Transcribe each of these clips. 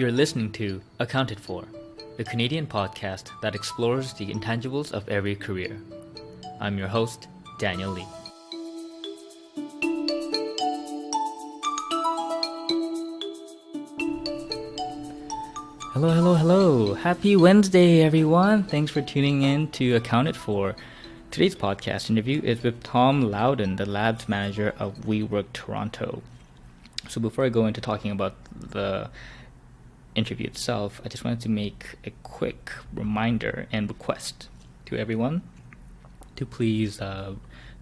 You're listening to Accounted For, the Canadian podcast that explores the intangibles of every career. I'm your host, Daniel Lee. Hello. Happy Wednesday, everyone. Thanks for tuning in to Accounted For. Today's podcast interview is with Tom Lowden, the labs manager of WeWork Toronto. So before I go into talking about the interview itself, I just wanted to make a quick reminder and request to everyone to please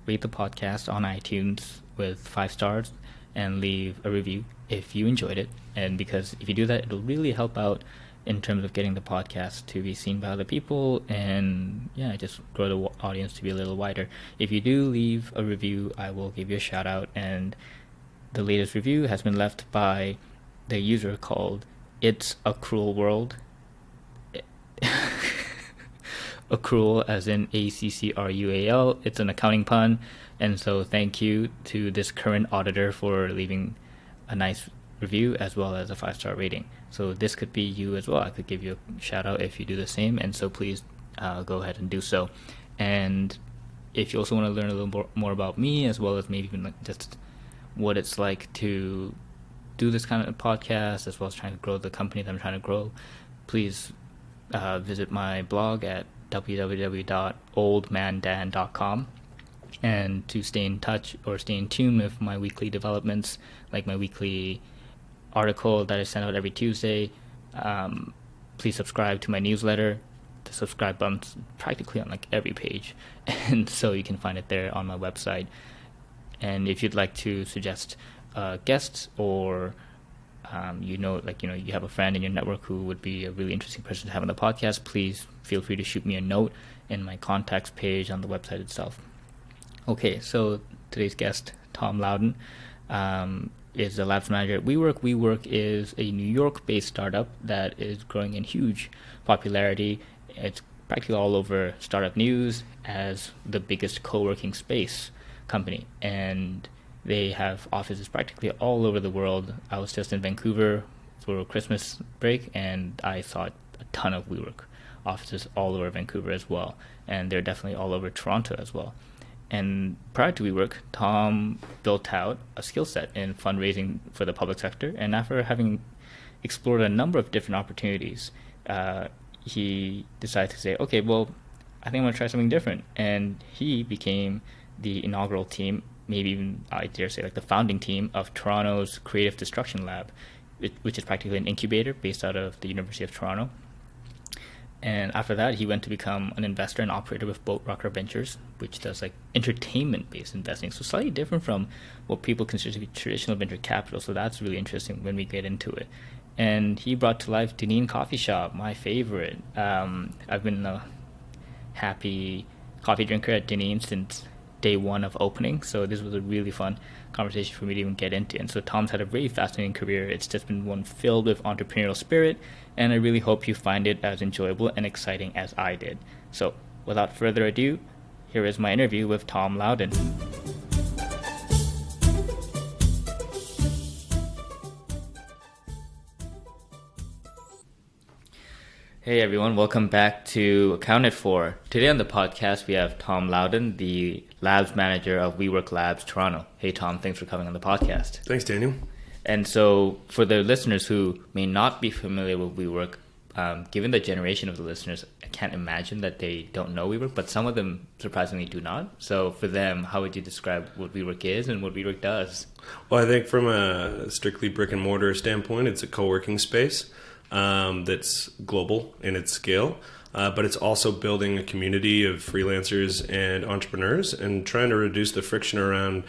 rate the podcast on iTunes with 5 stars and leave a review if you enjoyed it. And because if you do that, it'll really help out in terms of getting the podcast to be seen by other people and just grow the audience to be a little wider. If you do leave a review, I will give you a shout out, and the latest review has been left by the user called It's a Cruel World. Accrual as in ACCRUAL. It's an accounting pun, and so thank you to this current auditor for leaving a nice review as well as a 5-star rating. So this could be you as well. I could give you a shout out if you do the same, and so please go ahead and do so. And if you also want to learn a little more about me, as well as maybe even just what it's like to do this kind of podcast, as well as trying to grow the company that I'm trying to grow, please visit my blog at www.oldmandan.com. And to stay in touch or stay in tune with my weekly developments, like my weekly article that I send out every Tuesday, please subscribe to my newsletter. The subscribe button's practically on like every page, and so you can find it there on my website. And if you'd like to suggest guests, or you have a friend in your network who would be a really interesting person to have on the podcast, please feel free to shoot me a note in my contacts page on the website itself. Okay, so today's guest, Tom Lowden, is the labs manager at WeWork. WeWork is a New York-based startup that is growing in huge popularity. It's practically all over startup news as the biggest co-working space company, and they have offices practically all over the world. I was just in Vancouver for Christmas break, and I saw a ton of WeWork offices all over Vancouver as well, and they're definitely all over Toronto as well. And prior to WeWork, Tom built out a skill set in fundraising for the public sector, and after having explored a number of different opportunities, he decided to say, okay, well, I think I'm going to try something different. And he became the inaugural team, maybe even, I dare say, like the founding team of Toronto's Creative Destruction Lab, which is practically an incubator based out of the University of Toronto. And after that, he went to become an investor and operator with Boat Rocker Ventures, which does like entertainment-based investing. So slightly different from what people consider to be traditional venture capital. So that's really interesting when we get into it. And he brought to life Dineen Coffee Shop, my favorite. I've been a happy coffee drinker at Dineen since day one of opening. So this was a really fun conversation for me to even get into. And so Tom's had a very fascinating career. It's just been one filled with entrepreneurial spirit, and I really hope you find it as enjoyable and exciting as I did. So without further ado, here is my interview with Tom Lowden. Hey everyone, welcome back to Accounted For. Today on the podcast we have Tom Lowden, the labs manager of WeWork Labs Toronto. Hey Tom, thanks for coming on the podcast. Thanks, Daniel. And so for the listeners who may not be familiar with WeWork, given the generation of the listeners, I can't imagine that they don't know WeWork, but some of them surprisingly do not. So for them, how would you describe what WeWork is and what WeWork does? Well, I think from a strictly brick and mortar standpoint, it's a co-working space that's global in its scale, but it's also building a community of freelancers and entrepreneurs and trying to reduce the friction around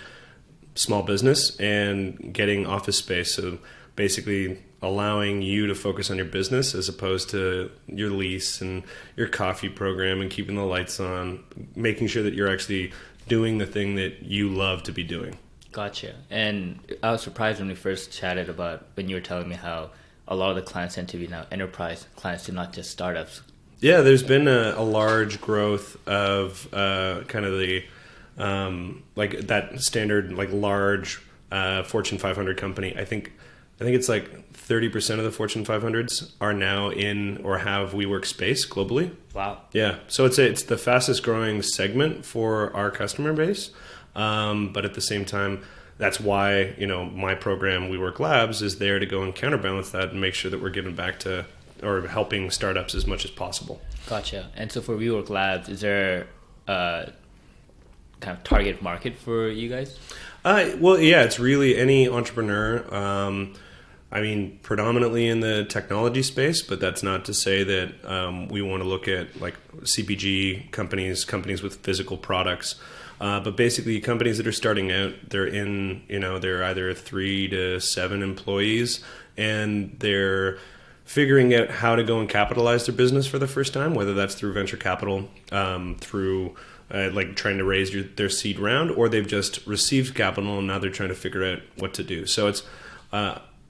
small business and getting office space. So basically allowing you to focus on your business as opposed to your lease and your coffee program and keeping the lights on, making sure that you're actually doing the thing that you love to be doing. Gotcha. And I was surprised when we first chatted about when you were telling me how a lot of the clients tend to be now enterprise clients and not just startups. Yeah, there's been a large growth of kind of the like that standard like large Fortune 500 company. I think I think it's like 30% of the Fortune 500s are now in or have WeWork space globally. Wow. Yeah. So it's the fastest growing segment for our customer base. But at the same time, that's why, my program, WeWork Labs, is there to go and counterbalance that and make sure that we're giving back to or helping startups as much as possible. Gotcha. And so for WeWork Labs, is there a kind of target market for you guys? Well, yeah, it's really any entrepreneur. Predominantly in the technology space, but that's not to say that we want to look at like CPG companies with physical products. But basically, companies that are starting out, they're either 3 to 7 employees, and they're figuring out how to go and capitalize their business for the first time, whether that's through venture capital, through like trying to raise their seed round, or they've just received capital and now they're trying to figure out what to do. So it's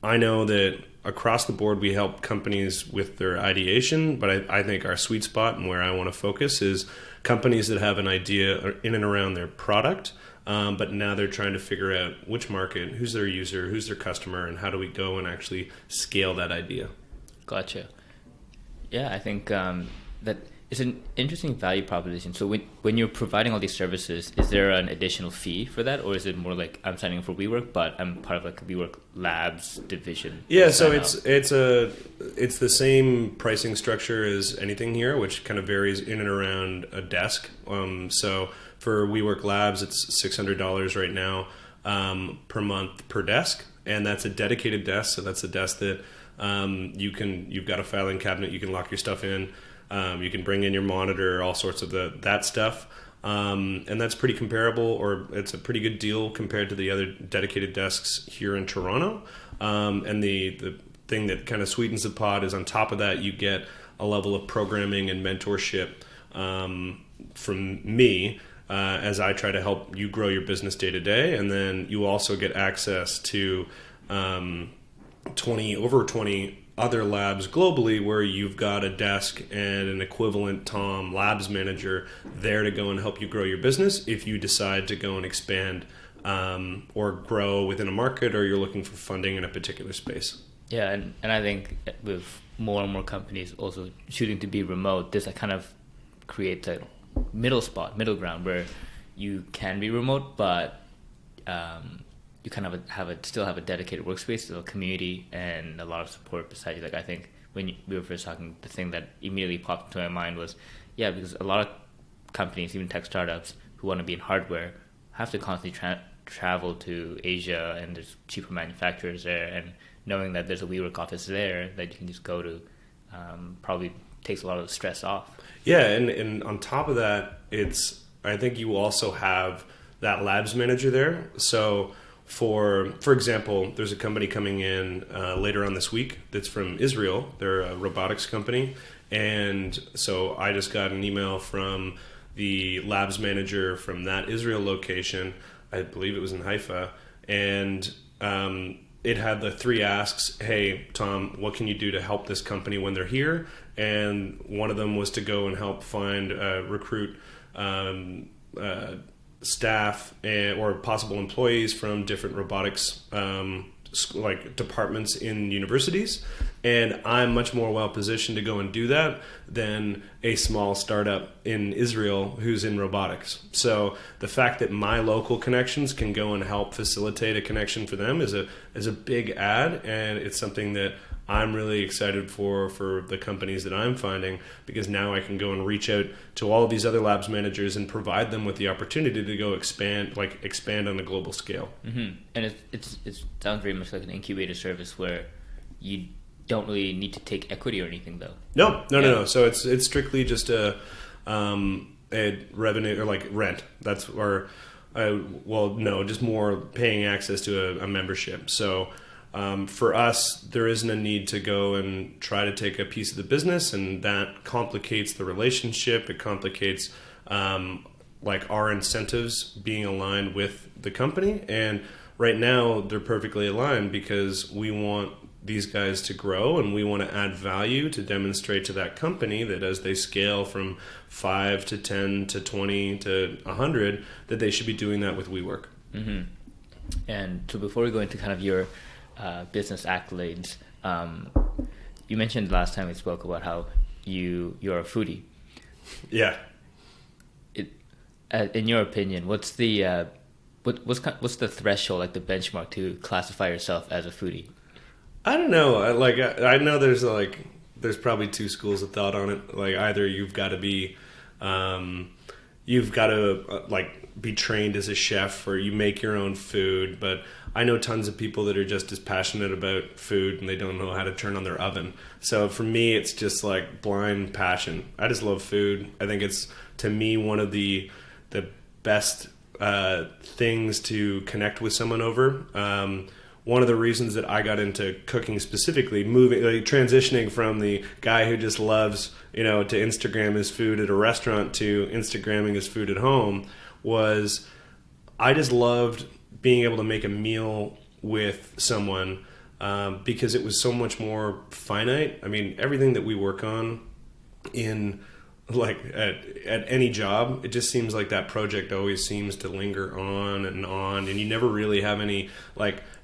I know that across the board we help companies with their ideation, but I think our sweet spot and where I want to focus is companies that have an idea in and around their product, but now they're trying to figure out which market, who's their user, who's their customer, and how do we go and actually scale that idea. Gotcha. Yeah, I think that it's an interesting value proposition. So when you're providing all these services, is there an additional fee for that, or is it more like I'm signing up for WeWork, but I'm part of like a WeWork Labs division? Yeah, so it's the same pricing structure as anything here, which kind of varies in and around a desk. So for WeWork Labs, it's $600 right now per month per desk, and that's a dedicated desk. So that's a desk that you've got a filing cabinet, you can lock your stuff in. You can bring in your monitor, all sorts of that stuff. And that's pretty comparable, or it's a pretty good deal compared to the other dedicated desks here in Toronto. And the thing that kind of sweetens the pot is on top of that, you get a level of programming and mentorship from me as I try to help you grow your business day to day. And then you also get access to 20 other labs globally where you've got a desk and an equivalent Tom Labs manager there to go and help you grow your business if you decide to go and expand or grow within a market, or you're looking for funding in a particular space. Yeah, and I think with more and more companies also shooting to be remote, this kind of creates a middle ground where you can be remote, but you kind of still have a dedicated workspace, a community, and a lot of support beside you. Like I think when we were first talking, the thing that immediately popped into my mind was, yeah, because a lot of companies, even tech startups who want to be in hardware, have to constantly travel to Asia, and there's cheaper manufacturers there, and knowing that there's a WeWork office there that you can just go to probably takes a lot of the stress off. Yeah, and on top of that, I think you also have that labs manager there. So for example, there's a company coming in later on this week that's from Israel. They're a robotics company. And so I just got an email from the labs manager from that Israel location. I believe it was in Haifa. And it had the 3 asks. Hey, Tom, what can you do to help this company when they're here? And one of them was to go and help find, recruit staff or possible employees from different robotics like departments in universities, and I'm much more well positioned to go and do that than a small startup in Israel who's in robotics. So the fact that my local connections can go and help facilitate a connection for them is a big add, and it's something that I'm really excited for the companies that I'm finding, because now I can go and reach out to all of these other labs managers and provide them with the opportunity to go expand on a global scale. Mm-hmm. And it sounds very much like an incubator service where you don't really need to take equity or anything, though. No. So it's strictly just a revenue or like rent. Just more paying access to a membership. So. For us, there isn't a need to go and try to take a piece of the business, and that complicates the relationship. It complicates our incentives being aligned with the company. And right now, they're perfectly aligned because we want these guys to grow, and we want to add value to demonstrate to that company that as they scale from 5 to 10 to 20 to 100, that they should be doing that with WeWork. Mm-hmm. And so before we go into kind of your business accolades. You mentioned last time we spoke about how you're a foodie. Yeah. In your opinion, what's the what's the threshold, like the benchmark to classify yourself as a foodie? I don't know. I know there's probably two schools of thought on it. Like either you've got to be be trained as a chef, or you make your own food. But I know tons of people that are just as passionate about food and they don't know how to turn on their oven. So for me, it's just like blind passion. I just love food. I think it's, to me, one of the best things to connect with someone over. One of the reasons that I got into cooking specifically, transitioning from the guy who just loves, to Instagram his food at a restaurant to Instagramming his food at home, was I just loved being able to make a meal with someone because it was so much more finite. I mean, everything that we work on in at any job, it just seems like that project always seems to linger on, and you never really have any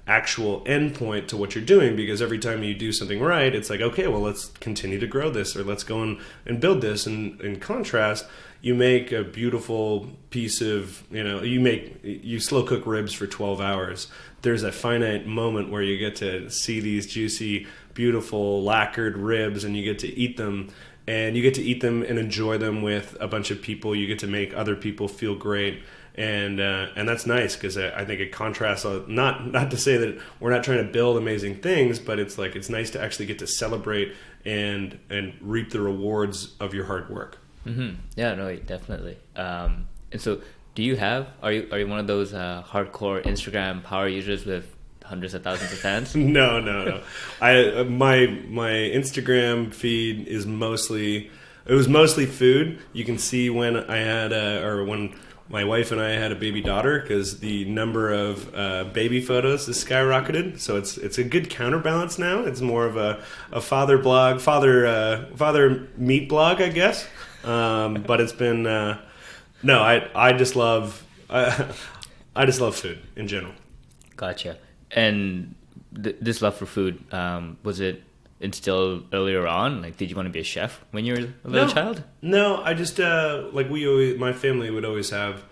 actual endpoint to what you're doing, because every time you do something right, it's like, okay, well, let's continue to grow this, or let's go and build this. And in contrast, you make a beautiful piece of, you slow cook ribs for 12 hours. There's a finite moment where you get to see these juicy, beautiful, lacquered ribs, and you get to eat them. And you get to eat them and enjoy them with a bunch of people. You get to make other people feel great, and that's nice, because I think it contrasts. Not to say that we're not trying to build amazing things, but it's nice to actually get to celebrate and reap the rewards of your hard work. Mm-hmm. Yeah, no, definitely. And so, are you one of those hardcore Instagram power users with hundreds of thousands of fans? No. My Instagram feed is mostly food. You can see when I had when my wife and I had a baby daughter, because the number of baby photos has skyrocketed. So it's a good counterbalance now. It's more of a father blog, father meat blog, I guess. But it's been no. I just love food in general. Gotcha. And this love for food, was it instilled earlier on? Did you want to be a chef when you were a little child? No, I just my family would always have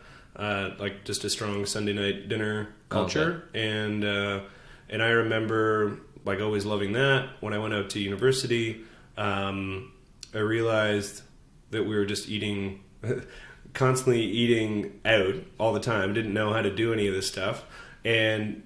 just a strong Sunday night dinner culture. Oh, okay. And I remember always loving that. When I went out to university, I realized that we were just constantly eating out all the time. Didn't know how to do any of this stuff, and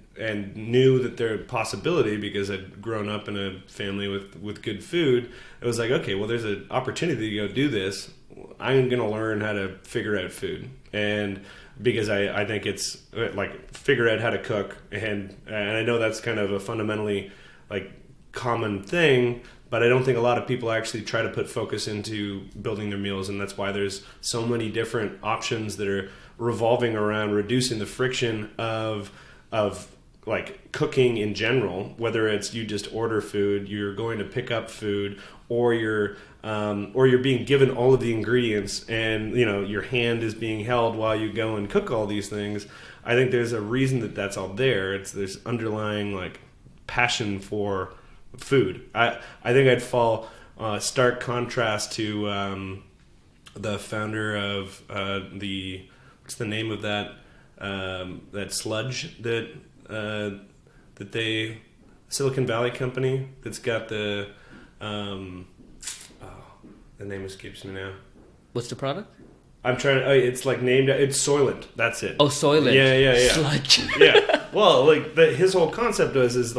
knew that there was possibility, because I'd grown up in a family with good food. It was like, okay, well, there's an opportunity to go do this. I'm going to learn how to figure out food. And because I think it's figure out how to cook. And I know that's kind of a fundamentally common thing, but I don't think a lot of people actually try to put focus into building their meals. And that's why there's so many different options that are revolving around reducing the friction of cooking in general, whether it's you just order food, you're going to pick up food, or you're being given all of the ingredients, and your hand is being held while you go and cook all these things. I think there's a reason that that's all there. There's underlying passion for food. I think I'd fall stark contrast to the founder of what's the name of that sludge that Silicon Valley company that's got the name escapes me now. What's the product? I'm trying to. It's named. It's Soylent. That's it. Oh, Soylent. Yeah. Sludge. Yeah. Well, his whole concept is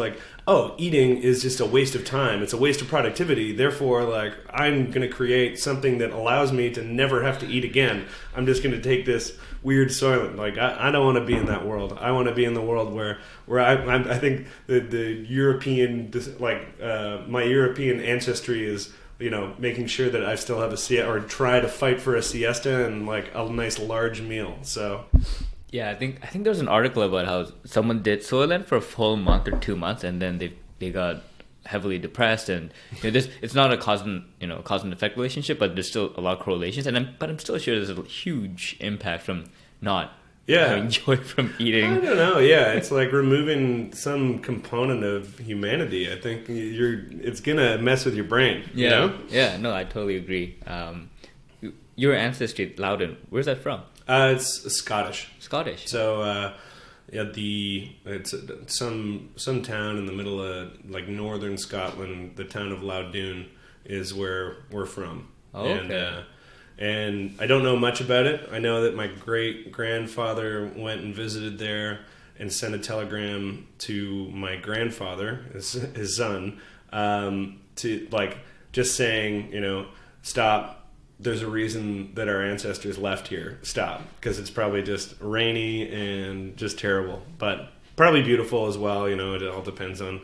eating is just a waste of time. It's a waste of productivity. Therefore, I'm going to create something that allows me to never have to eat again. I'm just going to take this weird Soylent. I don't want to be in that world. I want to be in the world where I think the European, my European ancestry is, making sure that I still have a siesta, or try to fight for a siesta and a nice large meal. So. Yeah, I think there was an article about how someone did Soylent for a full month or 2 months, and then they got heavily depressed, and it's not a cause and effect relationship, but there's still a lot of correlations, but I'm still sure there's a huge impact from not Yeah. joy from I eating. don't know. Yeah, it's like removing some component of humanity. I think it's gonna mess with your brain. Yeah, You know? yeah, no, I totally agree. Your ancestry, Lowden, where's that from? It's Scottish. Scottish. So it's some town in the middle of like northern Scotland. The town of Lowdoun is where we're from. Oh, okay. And I don't know much about it. I know that my great grandfather went and visited there and sent a telegram to my grandfather, his son, to like just saying, stop. There's a reason that our ancestors left here. Stop, because it's probably just rainy and just terrible, but probably beautiful as well. It all depends on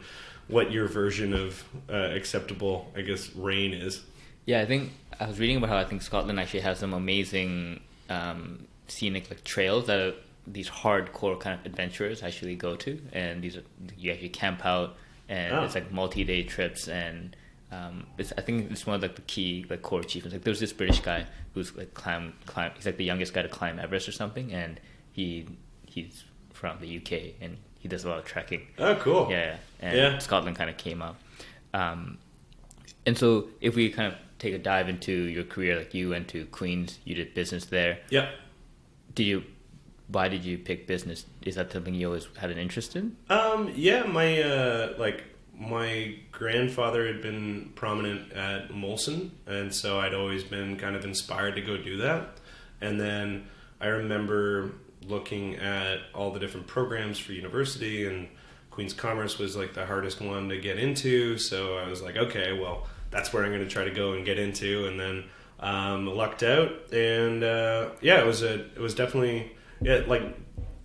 what your version of acceptable, I guess, rain is. Yeah, I think I was reading about how I think Scotland actually has some amazing scenic like trails that these hardcore kind of adventurers actually go to, and you actually camp out, and it's like multi-day trips, and I think it's one of like the key like core achievements. Like there's this British guy who's like climb. He's like the youngest guy to climb Everest or something, and he's from the UK and he does a lot of trekking. Oh, cool. Yeah, and Scotland kind of came up. And so if we kind of take a dive into your career, like you went to Queen's, you did business there. Yeah. Why did you pick business? Is that something you always had an interest in? Yeah, my grandfather had been prominent at Molson, and so I'd always been kind of inspired to go do that. And then I remember looking at all the different programs for university, and Queen's Commerce was like the hardest one to get into, so I was like, okay, well, that's where I'm going to try to go and get into. And then lucked out, and it was definitely like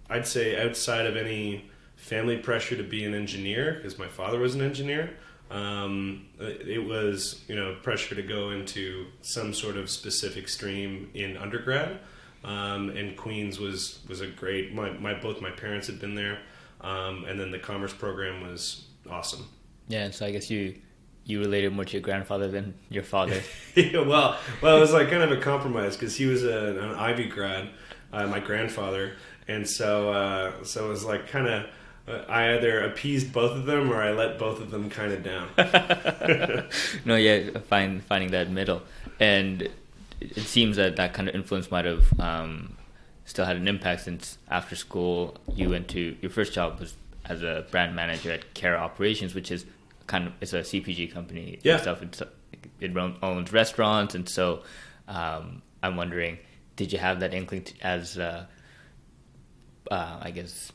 I'd say outside of any family pressure to be an engineer, because my father was an engineer, it was pressure to go into some sort of specific stream in undergrad, and Queen's was a great. Both my parents had been there, and then the commerce program was awesome. Yeah, and so I guess you related more to your grandfather than your father. Yeah, well, it was like kind of a compromise, because he was an Ivy grad, my grandfather, and so it was like kind of. I either appeased both of them or I let both of them kind of down. No, yeah, finding that middle. And it seems that kind of influence might have still had an impact, since after school you went to, your first job was as a brand manager at Cara Operations, which is it's a CPG company. Yeah. Itself. It owns restaurants, and so I'm wondering, did you have that inkling as I guess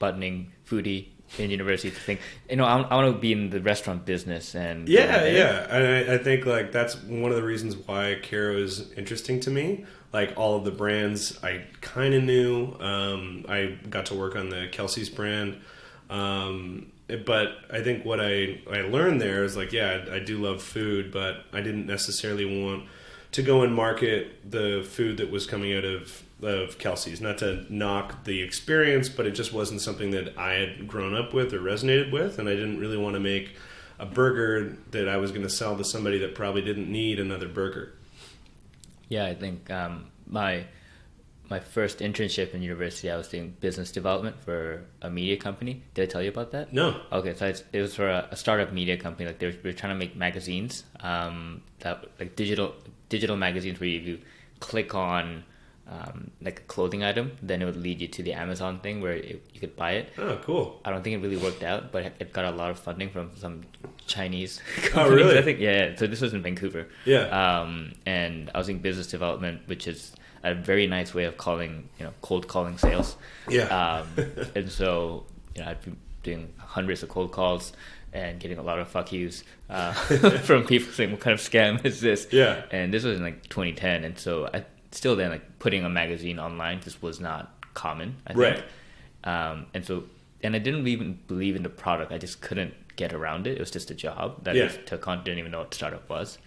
budding foodie in university to think, I want to be in the restaurant business? And I think like that's one of the reasons why Cara is interesting to me. Like all of the brands I kind of knew. I got to work on the Kelsey's brand, but I think what I learned there is like, I do love food, but I didn't necessarily want to go and market the food that was coming out of Kelsey's. Not to knock the experience, but it just wasn't something that I had grown up with or resonated with, and I didn't really want to make a burger that I was going to sell to somebody that probably didn't need another burger. Yeah, I think my first internship in university, I was doing business development for a media company. Did I tell you about that? No. Okay, so it was for a startup media company. Like we were trying to make magazines, that like digital magazines where you click on like a clothing item, then it would lead you to the Amazon thing where you could buy it. Oh, cool. I don't think it really worked out, but it got a lot of funding from some Chinese companies. Oh, really? I think, yeah. So this was in Vancouver. Yeah. And I was in business development, which is a very nice way of calling, cold calling sales. Yeah. And so, I'd be doing hundreds of cold calls and getting a lot of fuck yous from people saying, what kind of scam is this? Yeah. And this was in like 2010. And so still then, like putting a magazine online just was not common, I think. Right. And I didn't even believe in the product. I just couldn't get around it. It was just a job that I just took on. Didn't even know what startup was.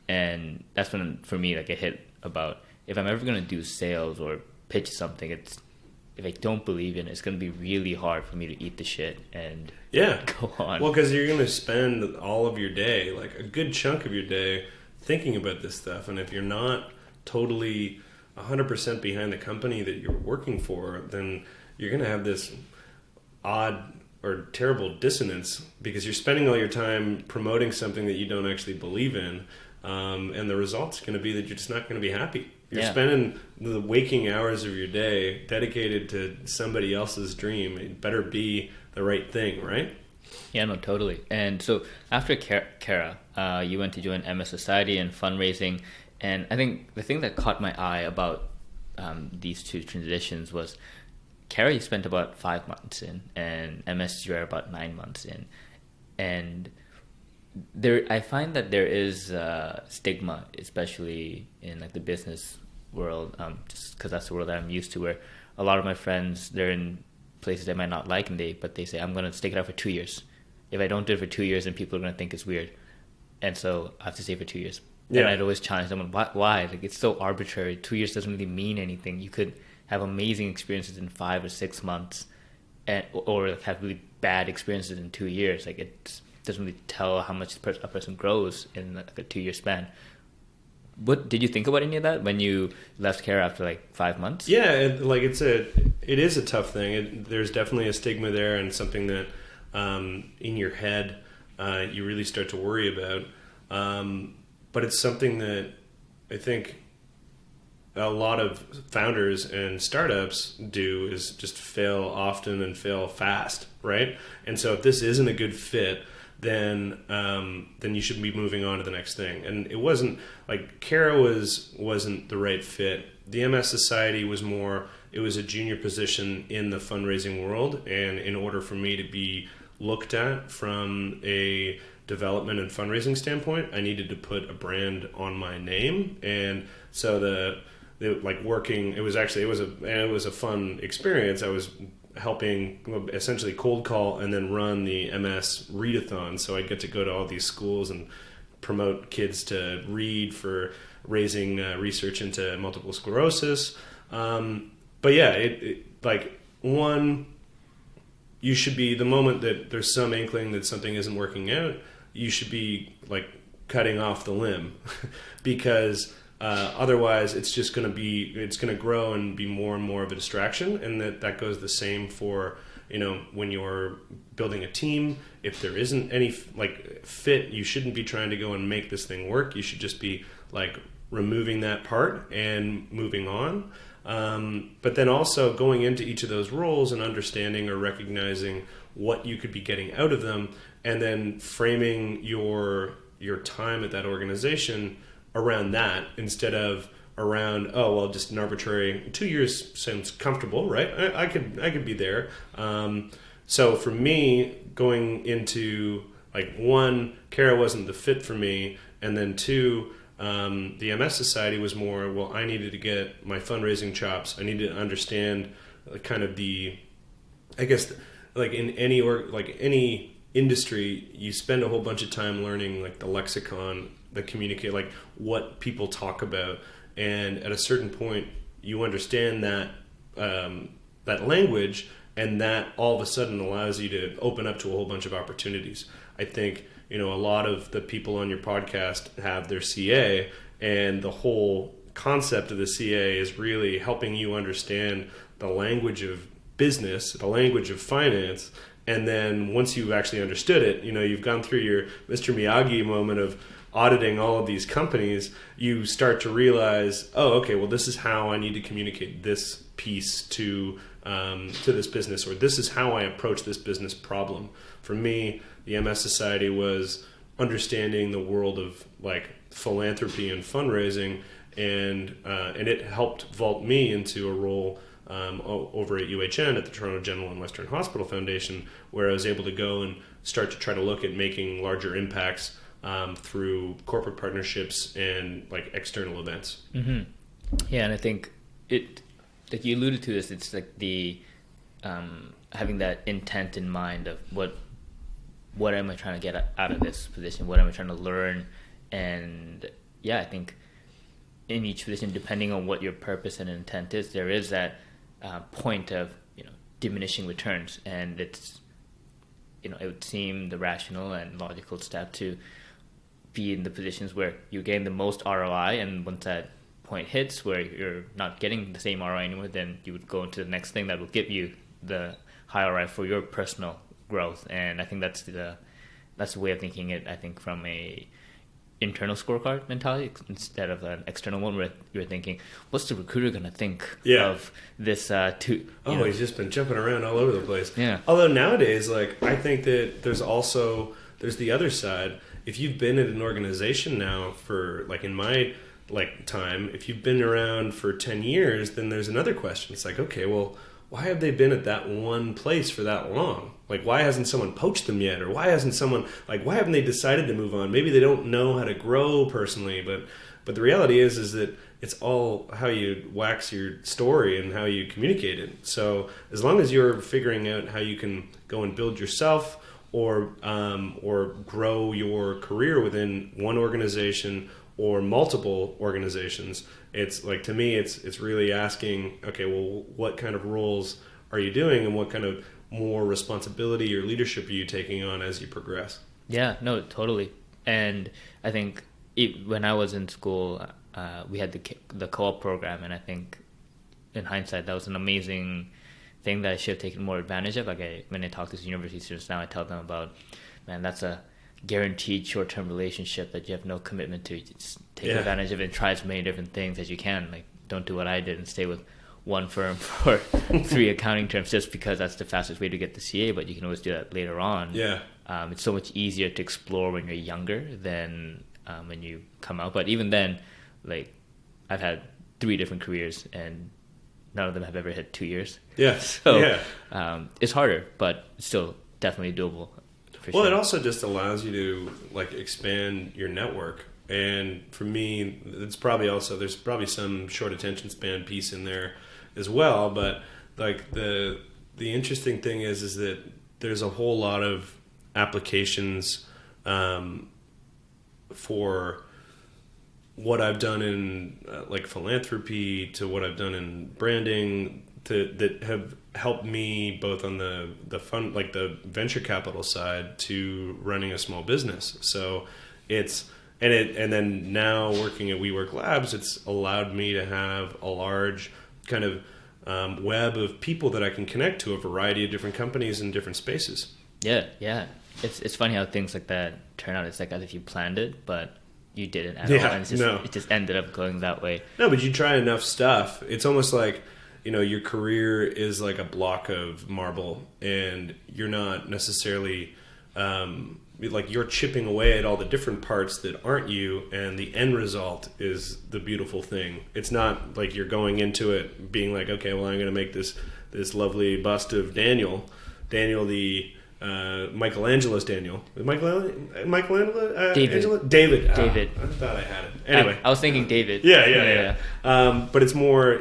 And that's when, for me, like it hit about, if I'm ever going to do sales or pitch something, if I don't believe in it, it's going to be really hard for me to eat the shit and go on. Well, because you're going to spend all of your day, like a good chunk of your day, thinking about this stuff. And if you're not totally 100% behind the company that you're working for, then you're going to have this odd or terrible dissonance because you're spending all your time promoting something that you don't actually believe in, and the result's going to be that you're just not going to be happy. You're spending the waking hours of your day dedicated to somebody else's dream. It better be the right thing, right? Yeah, no, totally. And so after Kara, you went to join MS Society and fundraising. And I think the thing that caught my eye about these two transitions was Kara, you spent about 5 months in, and MS, you are about 9 months in. And I find that there is stigma, especially in like the business world, just because that's the world that I'm used to, where a lot of my friends, they're in places they might not like, but they say, I'm going to stick it out for 2 years. If I don't do it for 2 years, then people are going to think it's weird. And so I have to stay for 2 years. Yeah. And I'd always challenge them, why? Like, it's so arbitrary. 2 years doesn't really mean anything. You could have amazing experiences in 5 or 6 months, or have really bad experiences in 2 years. Like, it doesn't really tell how much a person grows in like a 2 year span. What did you think about any of that when you left Kara after like 5 months? Yeah, it is a tough thing. There's definitely a stigma there, and something that in your head you really start to worry about. But it's something that I think a lot of founders and startups do, is just fail often and fail fast, right? And so if this isn't a good fit, then you should be moving on to the next thing. And it wasn't like Kara wasn't the right fit. The MS Society was more, it was a junior position in the fundraising world, and in order for me to be looked at from a development and fundraising standpoint, I needed to put a brand on my name. And so it was a fun experience. I was helping essentially cold call and then run the MS readathon. So I get to go to all these schools and promote kids to read for raising research into multiple sclerosis. But yeah, you should be, the moment that there's some inkling that something isn't working out, you should be like cutting off the limb because otherwise it's just going to grow and be more and more of a distraction. And that goes the same for, when you're building a team. If there isn't any like fit, you shouldn't be trying to go and make this thing work. You should just be like removing that part and moving on. But then also going into each of those roles and understanding or recognizing what you could be getting out of them, and then framing your time at that organization around that, instead of around, just an arbitrary 2 years sounds comfortable, right? I could be there. So for me, going into like, one, Kara wasn't the fit for me, and then two, the MS Society was more, well, I needed to get my fundraising chops. I needed to understand kind of like in any industry, you spend a whole bunch of time learning like the lexicon, the communicate, like what people talk about. And at a certain point, you understand that language, and that all of a sudden allows you to open up to a whole bunch of opportunities. I think, a lot of the people on your podcast have their CA, and the whole concept of the CA is really helping you understand the language of business, the language of finance. And then once you've actually understood it, you've gone through your Mr. Miyagi moment of auditing all of these companies, you start to realize, this is how I need to communicate this piece to this business, or this is how I approach this business problem. For me, the MS Society was understanding the world of like philanthropy and fundraising, and it helped vault me into a role over at UHN at the Toronto General and Western Hospital Foundation, where I was able to go and start to try to look at making larger impacts through corporate partnerships and like external events. Mm-hmm. Yeah, and I think like you alluded to this, it's like the having that intent in mind of what am I trying to get out of this position? What am I trying to learn? And yeah, I think in each position, depending on what your purpose and intent is, there is that point of diminishing returns, and it's it would seem the rational and logical step to be in the positions where you gain the most ROI, and once that point hits where you're not getting the same ROI anymore, then you would go into the next thing that will give you the high ROI for your personal growth. And I think that's the way of thinking it. I think from a internal scorecard mentality instead of an external one where you're thinking, what's the recruiter going to think of this he's just been jumping around all over the place. Yeah. Although nowadays, like, I think that there's the other side. If you've been at an organization now for, like, in my time, if you've been around for 10 years, then there's another question. It's like, okay, well, why have they been at that one place for that long? Like, why hasn't someone poached them yet? Or why haven't they decided to move on? Maybe they don't know how to grow personally, but the reality is that it's all how you wax your story and how you communicate it. So as long as you're figuring out how you can go and build yourself or grow your career within one organization or multiple organizations, it's like, to me, it's really asking, okay, well, what kind of roles are you doing, and what kind of more responsibility or leadership are you taking on as you progress? Yeah, no, totally. And I think when I was in school, we had the co-op program, and I think in hindsight, that was an amazing thing that I should have taken more advantage of. Like, when I talk to university students now, I tell them about, man, that's a guaranteed short-term relationship that you have no commitment to. You just take advantage of it and try as many different things as you can. Like, don't do what I did and stay with one firm for 3 accounting terms just because that's the fastest way to get the CA, but you can always do that later on. Yeah. It's so much easier to explore when you're younger than when you come out. But even then, like, I've had 3 different careers and none of them have ever hit 2 years. Yeah. So it's harder, but it's still definitely doable. Well, it also just allows you to, like, expand your network. And for me, there's probably some short attention span piece in there as well. But, like, the interesting thing is that there's a whole lot of applications for what I've done in like philanthropy to what I've done in branding that have helped me both on the fund, like the venture capital side, to running a small business. So and then now working at WeWork Labs, it's allowed me to have a large kind of web of people that I can connect to, a variety of different companies in different spaces. Yeah. It's funny how things like that turn out. It's like as if you planned it, but you didn't at all. And it just ended up going that way. No, but you try enough stuff. It's almost like, your career is like a block of marble, and you're not necessarily like, you're chipping away at all the different parts that aren't you, and the end result is the beautiful thing. It's not like you're going into it being like, okay, well, I'm going to make this lovely bust of Daniel the Michelangelo's Daniel. Michelangelo? David. David. I thought I had it. Anyway. I was thinking David. Yeah. But it's more,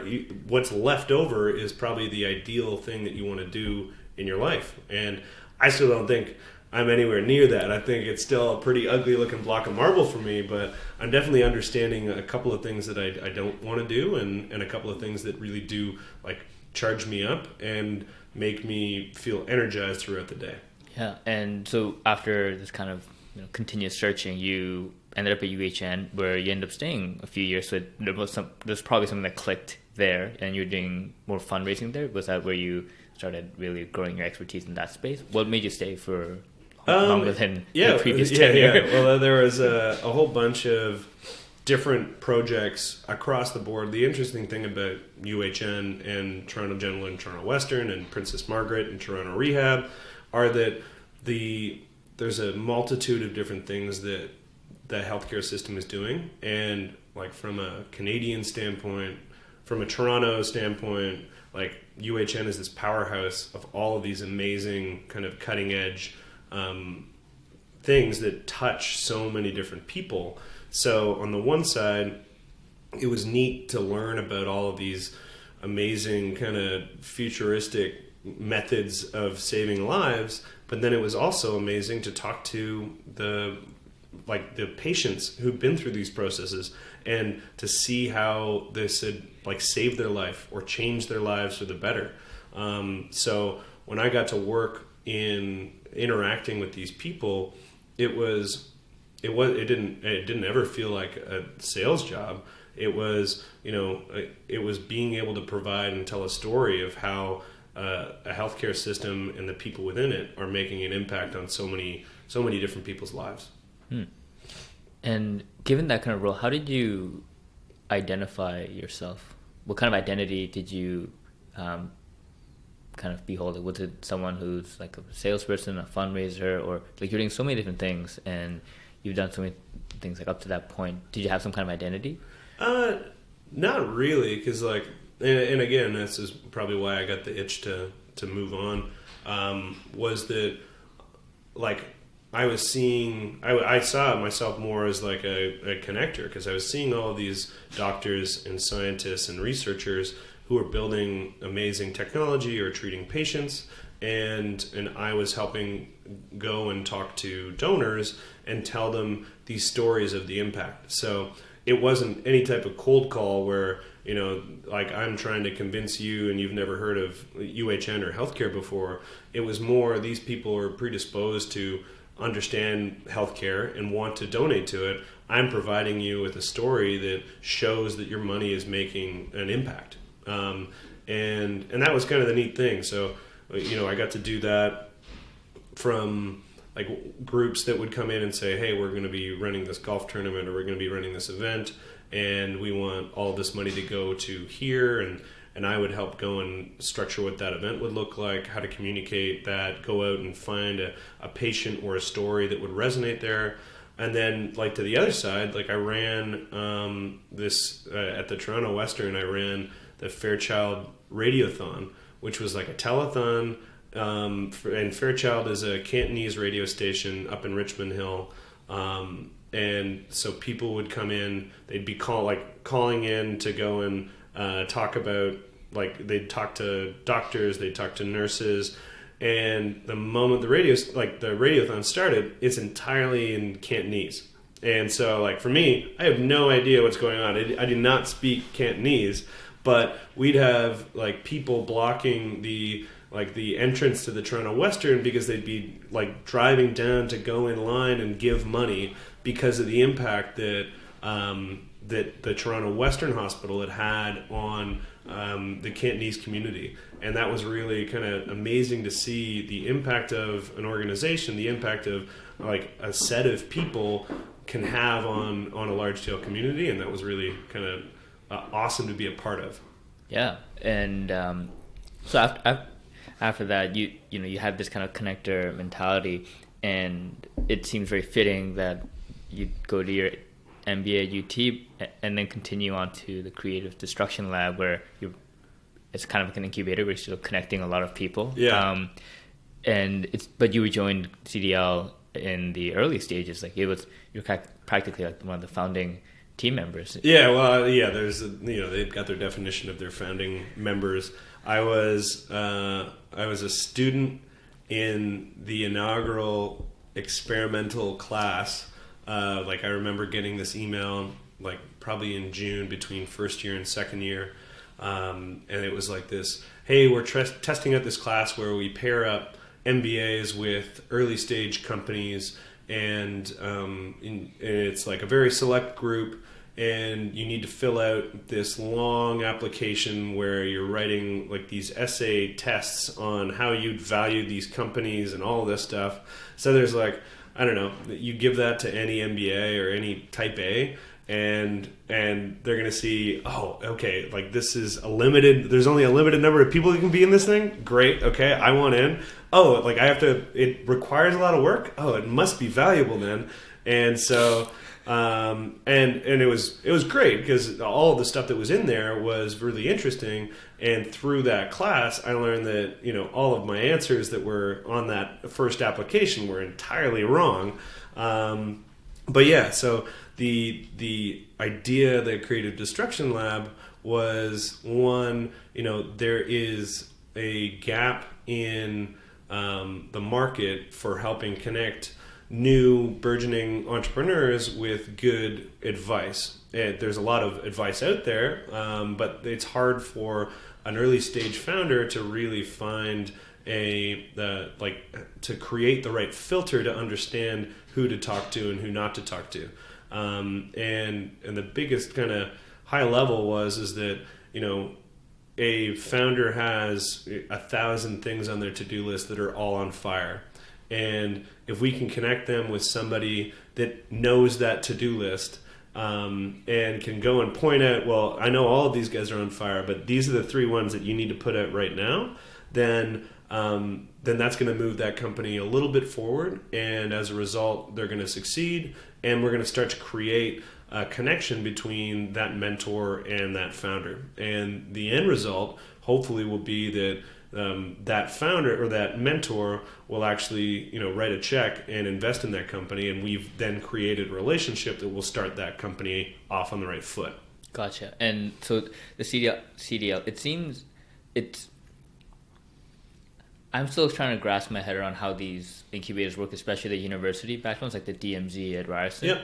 what's left over is probably the ideal thing that you want to do in your life. And I still don't think I'm anywhere near that. I think it's still a pretty ugly looking block of marble for me, but I'm definitely understanding a couple of things that I don't want to do, and a couple of things that really do, like, charge me up and make me feel energized throughout the day. Yeah, and so after this kind of continuous searching, you ended up at UHN, where you ended up staying a few years. So there's probably something that clicked there, and you're doing more fundraising there. Was that where you started really growing your expertise in that space? What made you stay for longer than the previous tenure? Yeah. Well, there was a whole bunch of different projects across the board. The interesting thing about UHN and Toronto General and Toronto Western and Princess Margaret and Toronto Rehab are that there's a multitude of different things that the healthcare system is doing. And, like, from a Canadian standpoint, from a Toronto standpoint, like, UHN is this powerhouse of all of these amazing kind of cutting edge things that touch so many different people. So on the one side, it was neat to learn about all of these amazing kind of futuristic methods of saving lives, but then it was also amazing to talk to the patients who've been through these processes and to see how this had, like, saved their life or changed their lives for the better. So when I got to work in interacting with these people, it didn't ever feel like a sales job. It was, it was being able to provide and tell a story of how a healthcare system and the people within it are making an impact on so many different people's lives. And given that kind of role, how did you identify yourself? What kind of identity did you kind of behold? Was it someone who's like a salesperson, a fundraiser, or like you're doing so many different things and you've done so many things like up to that point? Did you have some kind of identity? Not really, because like, and again, this is probably why I got the itch to move on. Was that like I saw myself more as like a connector, because I was seeing all of these doctors and scientists and researchers who were building amazing technology or treating patients, and I was helping go and talk to donors and tell them these stories of the impact. So it wasn't any type of cold call where, like I'm trying to convince you and you've never heard of UHN or healthcare before. It was more these people are predisposed to understand healthcare and want to donate to it. I'm providing you with a story that shows that your money is making an impact. And that was kind of the neat thing. So, I got to do that from like groups that would come in and say, hey, we're going to be running this golf tournament, or we're going to be running this event, and we want all this money to go to here, and I would help go and structure what that event would look like, how to communicate that, go out and find a patient or a story that would resonate there. And then like to the other side, like I ran this at the Toronto Western, I ran the Fairchild Radiothon, which was like a telethon. And Fairchild is a Cantonese radio station up in Richmond Hill. And so people would come in, they'd be calling in to go and talk about, like they'd talk to doctors, they'd talk to nurses. And the moment the radiothon started, it's entirely in Cantonese. And so like for me, I have no idea what's going on. I do not speak Cantonese, but we'd have like people blocking the entrance to the Toronto Western because they'd be like driving down to go in line and give money because of the impact that that the Toronto Western Hospital had on the Cantonese community. And that was really kind of amazing to see the impact of an organization, the impact of like a set of people can have on a large scale community. And that was really kind of awesome to be a part of. Yeah. And so after that, you had this kind of connector mentality, and it seems very fitting that you go to your MBA at UT and then continue on to the Creative Destruction Lab, where it's kind of like an incubator where you're still connecting a lot of people. Yeah. But you joined CDL in the early stages. Like you're practically like one of the founding team members. Yeah. Well, yeah. There's they've got their definition of their founding members. I was a student in the inaugural experimental class. Like I remember getting this email like probably in June between first year and second year. And it was like this, hey, we're testing out this class where we pair up MBAs with early stage companies, and it's like a very select group, and you need to fill out this long application where you're writing like these essay tests on how you'd value these companies and all this stuff. So there's like, I don't know, you give that to any MBA or any type A, and they're going to see, oh, okay, like this is there's only a limited number of people who can be in this thing. Great. Okay. I want in. Oh, like it requires a lot of work. Oh, it must be valuable then. And so, and it was great because all of the stuff that was in there was really interesting. And through that class, I learned that, all of my answers that were on that first application were entirely wrong. But yeah, so the idea of the Creative Destruction Lab was one, there is a gap in the market for helping connect new burgeoning entrepreneurs with good advice. There's a lot of advice out there, but it's hard for an early stage founder to really find to create the right filter to understand who to talk to and who not to talk to. And the biggest kind of high level is that, a founder has 1,000 things on their to-do list that are all on fire. And if we can connect them with somebody that knows that to-do list, and can go and point out, well, I know all of these guys are on fire, but these are the 3 ones that you need to put out right now, then that's going to move that company a little bit forward. And as a result, they're going to succeed. And we're going to start to create a connection between that mentor and that founder. And the end result, hopefully, will be that that founder or that mentor will actually, write a check and invest in that company. And we've then created a relationship that will start that company off on the right foot. Gotcha. And so the CDL, it seems I'm still trying to grasp my head around how these incubators work, especially the university backgrounds, like the DMZ at Ryerson. Yeah.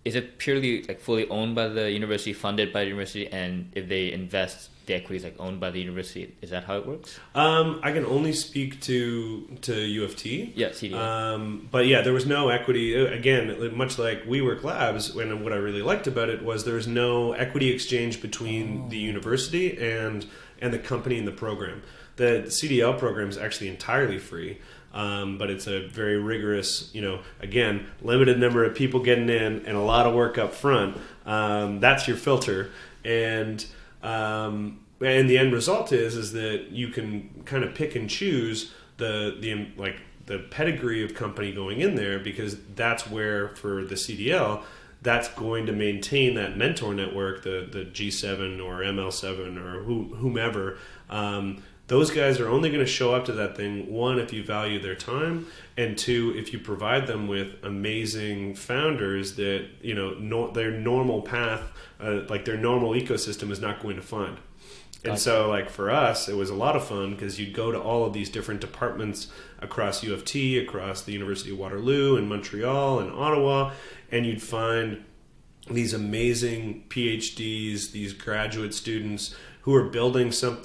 Is it purely like fully owned by the university, funded by the university, and if they invest, the equity is like owned by the university? Is that how it works? I can only speak to U of T. Yeah, CDL. But yeah, there was no equity. Again, much like WeWork Labs, and what I really liked about it was there was no equity exchange between the university and the company and the program. The CDL program is actually entirely free. But it's a very rigorous, again, limited number of people getting in and a lot of work up front. That's your filter. And the end result is that you can kind of pick and choose the pedigree of company going in there, because that's where, for the CDL, that's going to maintain that mentor network, the G7 or ML7 or whomever. Those guys are only going to show up to that thing, 1, if you value their time, and 2, if you provide them with amazing founders that, their normal path, like their normal ecosystem is not going to find. And Gotcha. so, like, for us, it was a lot of fun because you'd go to all of these different departments across U of T, across the University of Waterloo, in Montreal, and Ottawa, and you'd find these amazing PhDs, these graduate students who are building some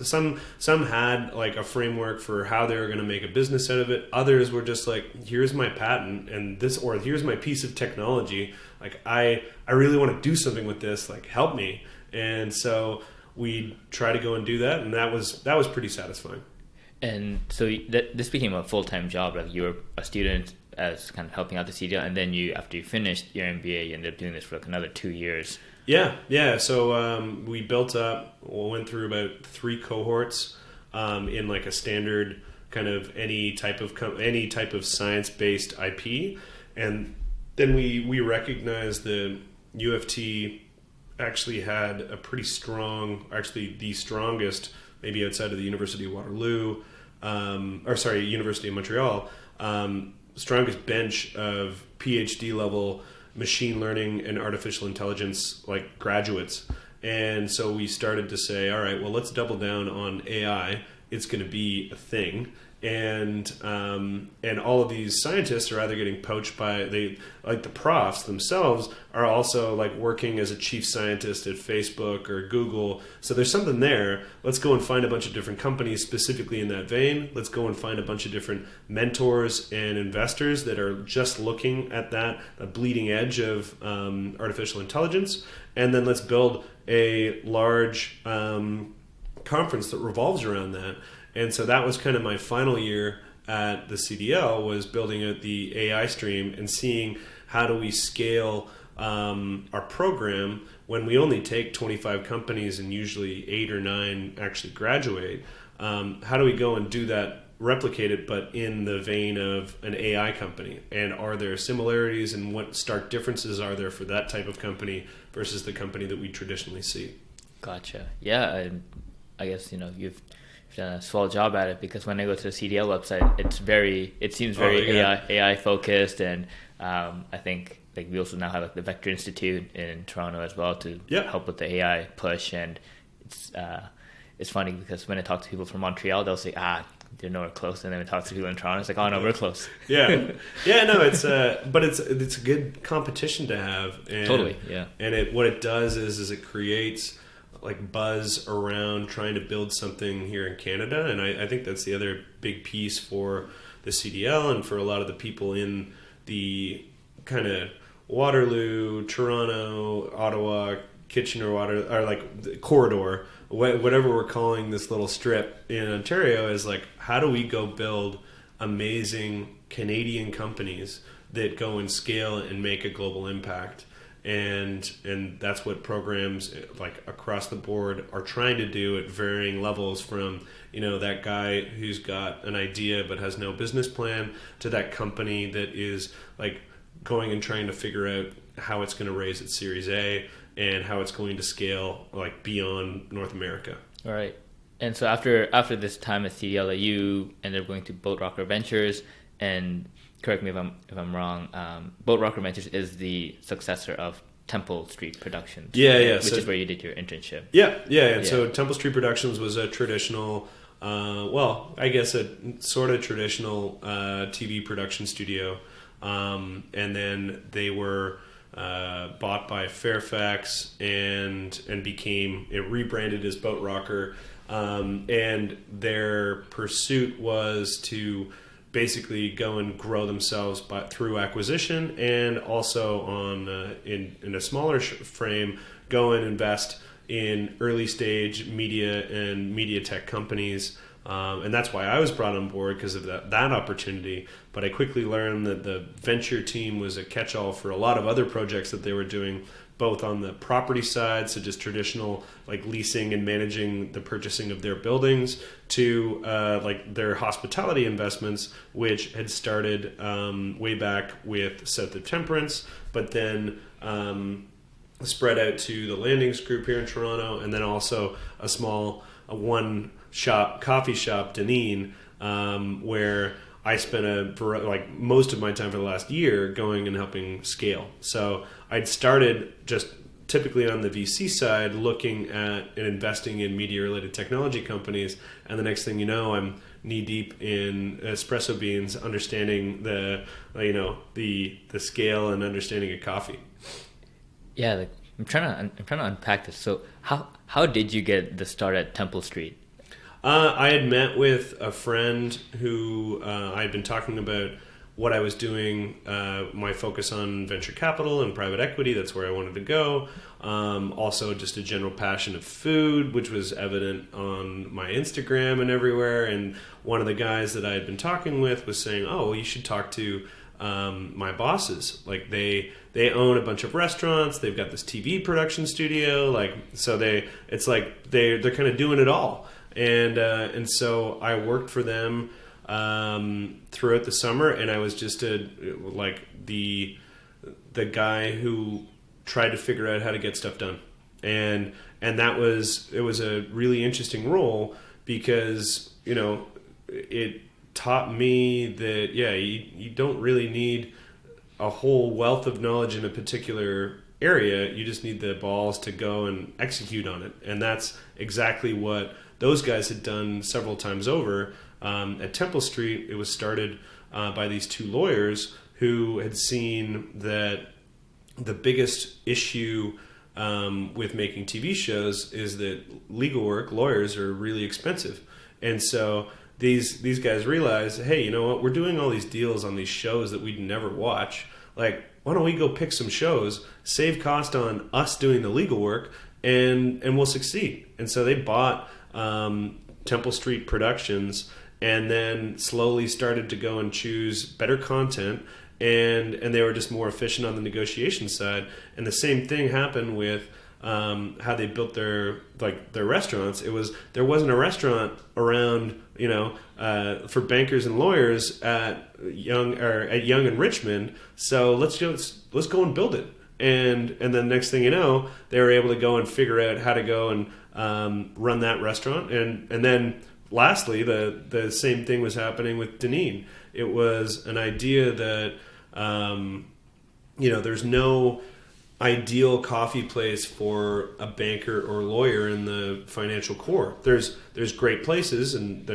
had like a framework for how they were going to make a business out of it. Others were just like, here's my patent and this, or here's my piece of technology. Like, I really want to do something with this, like, help me. And so we try to go and do that. And that was pretty satisfying. And so this became a full-time job. Like, you were a student as kind of helping out the CDL, and then after you finished your MBA, you ended up doing this for like another 2 years. Yeah. So we built up, went through about 3 cohorts in like a standard kind of any type of science-based IP, and then we recognized that U of T actually had a pretty strong, actually the strongest, maybe outside of the University of Waterloo, University of Montreal, strongest bench of PhD level machine learning and artificial intelligence like graduates. And so we started to say, all right, well, let's double down on AI. It's going to be a thing. And all of these scientists are either getting poached by the profs themselves are also like working as a chief scientist at Facebook or Google. So there's something there. Let's go and find a bunch of different companies specifically in that vein. Let's go and find a bunch of different mentors and investors that are just looking at that, the bleeding edge of artificial intelligence. And then let's build a large conference that revolves around that. And so that was kind of my final year at the CDL, was building out the AI stream and seeing how do we scale our program when we only take 25 companies and usually 8 or 9 actually graduate. How do we go and do that, replicate it, but in the vein of an AI company? And are there similarities, and what stark differences are there for that type of company versus the company that we traditionally see? Gotcha. Yeah, I guess you've done a swell job at it, because when I go to the CDL website, it seems very AI focused, and I think like we also now have like the Vector Institute in Toronto as well to help with the AI push. And it's funny because when I talk to people from Montreal, they'll say they're nowhere close, and then I talk to people in Toronto, it's like, oh no, we're close. No, it's but it's a good competition to have. And, totally, yeah. And what it does is it creates like buzz around trying to build something here in Canada. And I think that's the other big piece for the CDL and for a lot of the people in the kind of Waterloo, Toronto, Ottawa, Kitchener-Waterloo, or like the corridor, whatever we're calling this little strip in Ontario, is like, how do we go build amazing Canadian companies that go and scale and make a global impact? And that's what programs like across the board are trying to do at varying levels, from that guy who's got an idea but has no business plan, to that company that is like going and trying to figure out how it's going to raise its Series A and how it's going to scale like beyond North America. All right. And so after this time at CDL, you ended up going to Boat Rocker Ventures, and correct me if I'm wrong. Boat Rocker Ventures is the successor of Temple Street Productions. Yeah. Which is where you did your internship. Yeah. So Temple Street Productions was a traditional, I guess a sort of traditional TV production studio, and then they were bought by Fairfax and became rebranded as Boat Rocker, and their pursuit was to basically go and grow themselves through acquisition, and also on in a smaller frame, go and invest in early stage media and media tech companies. And that's why I was brought on board, because of that opportunity. But I quickly learned that the venture team was a catch-all for a lot of other projects that they were doing, both on the property side, so just traditional like leasing and managing the purchasing of their buildings, to like their hospitality investments, which had started way back with South of Temperance, but then spread out to the Landings Group here in Toronto, and then also a small coffee shop, Dineen, where I spent most of my time for the last year going and helping scale. So I'd started just typically on the VC side, looking at and investing in media-related technology companies, and the next thing you know, I'm knee-deep in espresso beans, understanding the scale and understanding of coffee. Yeah, I'm trying to unpack this. So how did you get the start at Temple Street? I had met with a friend who I had been talking about what I was doing, my focus on venture capital and private equity. That's where I wanted to go. Also, just a general passion of food, which was evident on my Instagram and everywhere. And one of the guys that I had been talking with was saying, "Oh, well, you should talk to my bosses. Like they own a bunch of restaurants. They've got this TV production studio. They're kind of doing it all." And so I worked for them throughout the summer, and I was just the guy who tried to figure out how to get stuff done, and it was a really interesting role, because it taught me that you don't really need a whole wealth of knowledge in a particular area. You just need the balls to go and execute on it, and that's exactly what those guys had done several times over. At Temple Street, it was started by these two lawyers who had seen that the biggest issue with making TV shows is that legal work, lawyers, are really expensive. And so these guys realized, hey, you know what? We're doing all these deals on these shows that we'd never watch. Like, why don't we go pick some shows, save cost on us doing the legal work, and we'll succeed. And so they bought Temple Street Productions, and then slowly started to go and choose better content, and they were just more efficient on the negotiation side. And the same thing happened with how they built their restaurants. There wasn't a restaurant around for bankers and lawyers at Yonge and Richmond, so let's go and build it. And then next thing you know, they were able to go and figure out how to go and run that restaurant. And then lastly, the same thing was happening with Dineen. It was an idea that there's no ideal coffee place for a banker or lawyer in the financial core. There's great places, and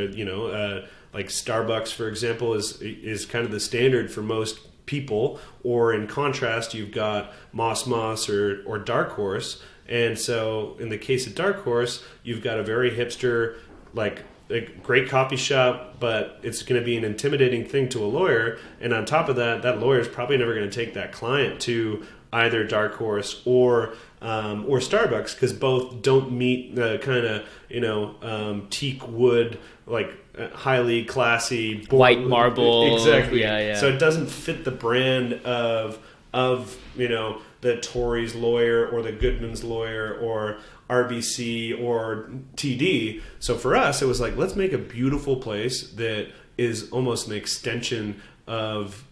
like Starbucks, for example, is kind of the standard for most people. Or in contrast, you've got Moss or Dark Horse. And so in the case of Dark Horse, you've got a very hipster, like a great coffee shop, but it's going to be an intimidating thing to a lawyer. And on top of that, that lawyer is probably never going to take that client to either Dark Horse or Starbucks, because both don't meet the kind of teak wood, like highly classy white marble. Exactly. Yeah. So it doesn't fit the brand of the Tory's lawyer or the Goodman's lawyer or RBC or TD. So for us, it was like, let's make a beautiful place that is almost an extension of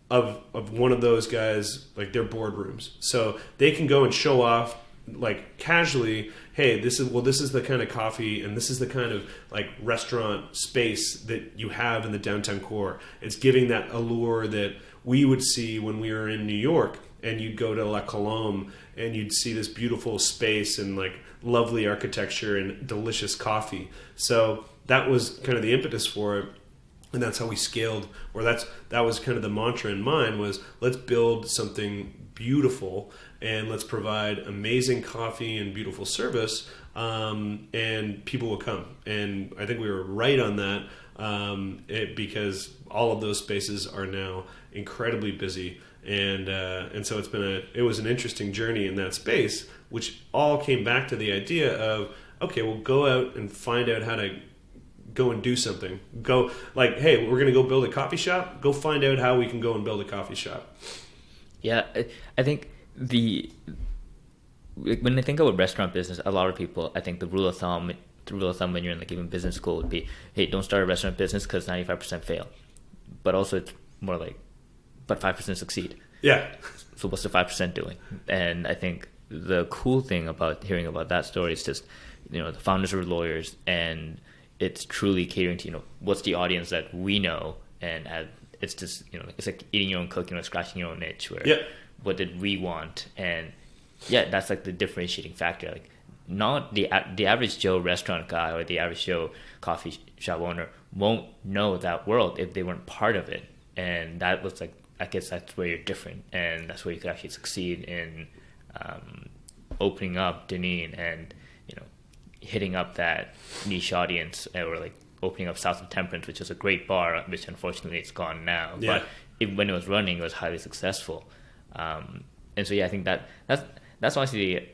one of those guys, like their boardrooms. So they can go and show off like casually, hey, this is the kind of coffee and this is the kind of like restaurant space that you have in the downtown core. It's giving that allure that we would see when we were in New York, and you'd go to La Colombe and you'd see this beautiful space and like lovely architecture and delicious coffee. So that was kind of the impetus for it. And that's how we scaled, or that was kind of the mantra in mind, was let's build something beautiful and let's provide amazing coffee and beautiful service, and people will come. And I think we were right on that, because all of those spaces are now incredibly busy. And so it was an interesting journey in that space, which all came back to the idea of, okay, we'll go out and find out how to go and do something. Go like, hey, we're going to go build a coffee shop. Go find out how we can go and build a coffee shop. Yeah, I think when I think about restaurant business, a lot of people, I think the rule of thumb when you're in like even business school would be, hey, don't start a restaurant business because 95% fail. But also it's more like, but 5% succeed. Yeah. So what's the 5% doing? And I think the cool thing about hearing about that story is just, the founders are lawyers, and it's truly catering to, what's the audience that we know, and it's just, it's like eating your own cooking or scratching your own itch, where what did we want? And yeah, that's like the differentiating factor. Like, not the average Joe restaurant guy or the average Joe coffee shop owner won't know that world if they weren't part of it. And that was like, I guess that's where you're different, and that's where you could actually succeed in opening up Dineen and hitting up that niche audience, or like opening up South of Temperance, which is a great bar, which unfortunately it's gone now. Yeah. But when it was running, it was highly successful. And so yeah, I think that's honestly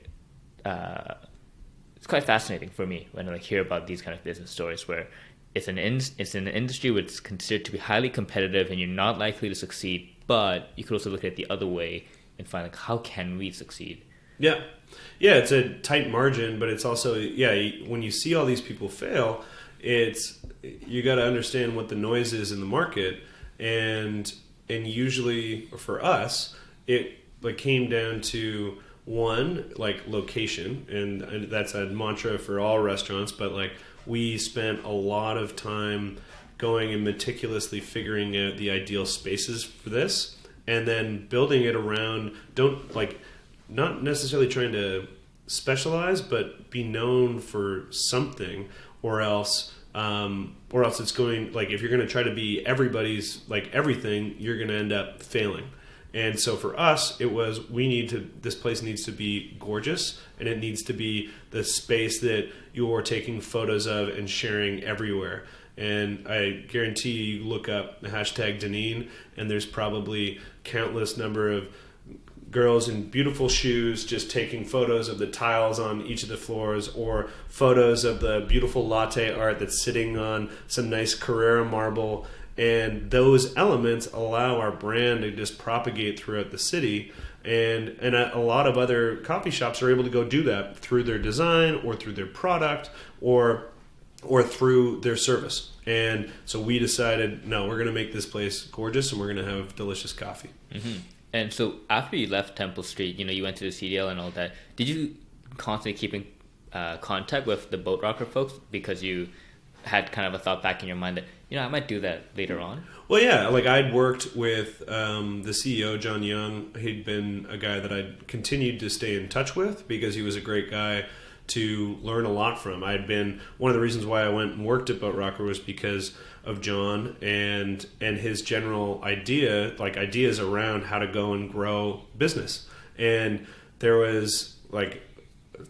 it's quite fascinating for me when I like hear about these kind of business stories where it's an industry which is considered to be highly competitive and you're not likely to succeed, but you could also look at it the other way and find like, how can we succeed? Yeah. Yeah, it's a tight margin, but it's also, when you see all these people fail, you got to understand what the noise is in the market, and usually for us, it like came down to one, like location, and that's a mantra for all restaurants, but like we spent a lot of time going and meticulously figuring out the ideal spaces for this, and then building it around, not necessarily trying to specialize, but be known for something, or else it's going, like, if you're going to try to be everybody's like everything, you're going to end up failing. And so for us, it was, this place needs to be gorgeous, and it needs to be the space that you're taking photos of and sharing everywhere. And I guarantee you look up the hashtag Dineen, and there's probably countless number of girls in beautiful shoes just taking photos of the tiles on each of the floors, or photos of the beautiful latte art that's sitting on some nice Carrara marble. And those elements allow our brand to just propagate throughout the city. And a lot of other coffee shops are able to go do that through their design, or through their product, or through their service. And so we decided, no, we're going to make this place gorgeous, and we're going to have delicious coffee. Mm-hmm. And so after you left Temple Street, you went to the CDL and all that, did you constantly keep in contact with the Boat Rocker folks, because you had kind of a thought back in your mind that, I might do that later on? Well, yeah, like I'd worked with the CEO, John Young. He'd been a guy that I'd continued to stay in touch with because he was a great guy to learn a lot from. One of the reasons why I went and worked at Boat Rocker was because of John and his general ideas around how to go and grow business. And there was like,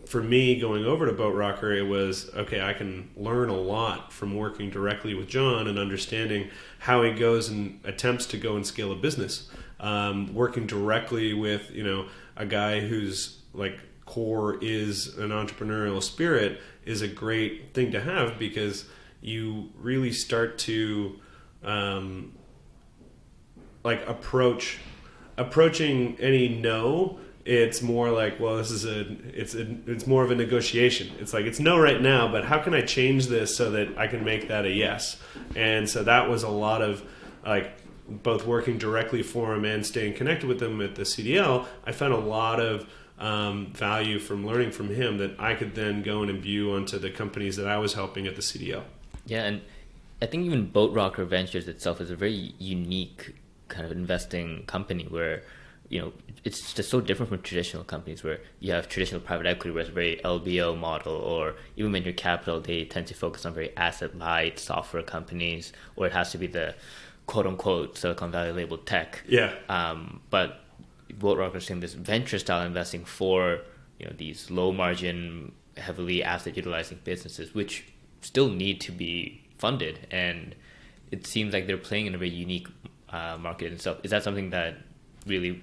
for me going over to Boat Rocker, it was, okay, I can learn a lot from working directly with John and understanding how he goes and attempts to go and scale a business. working directly with, a guy who's like core is an entrepreneurial spirit is a great thing to have, because you really start to approaching any no. It's more like, well, it's more of a negotiation. It's like, it's no right now, but how can I change this so that I can make that a yes? And so that was a lot of like both working directly for him and staying connected with him at the CDL. I found a lot of value from learning from him that I could then go and imbue onto the companies that I was helping at the CDL. Yeah, and I think even Boat Rocker Ventures itself is a very unique kind of investing company where, it's just so different from traditional companies where you have traditional private equity where it's a very LBO model, or even venture capital, they tend to focus on very asset light software companies, or it has to be the quote unquote Silicon Valley labeled tech. Yeah. But Boat Rocker is doing this venture style investing for, these low margin, heavily asset utilizing businesses, which still need to be funded. And it seems like they're playing in a very unique market itself. Is that something that really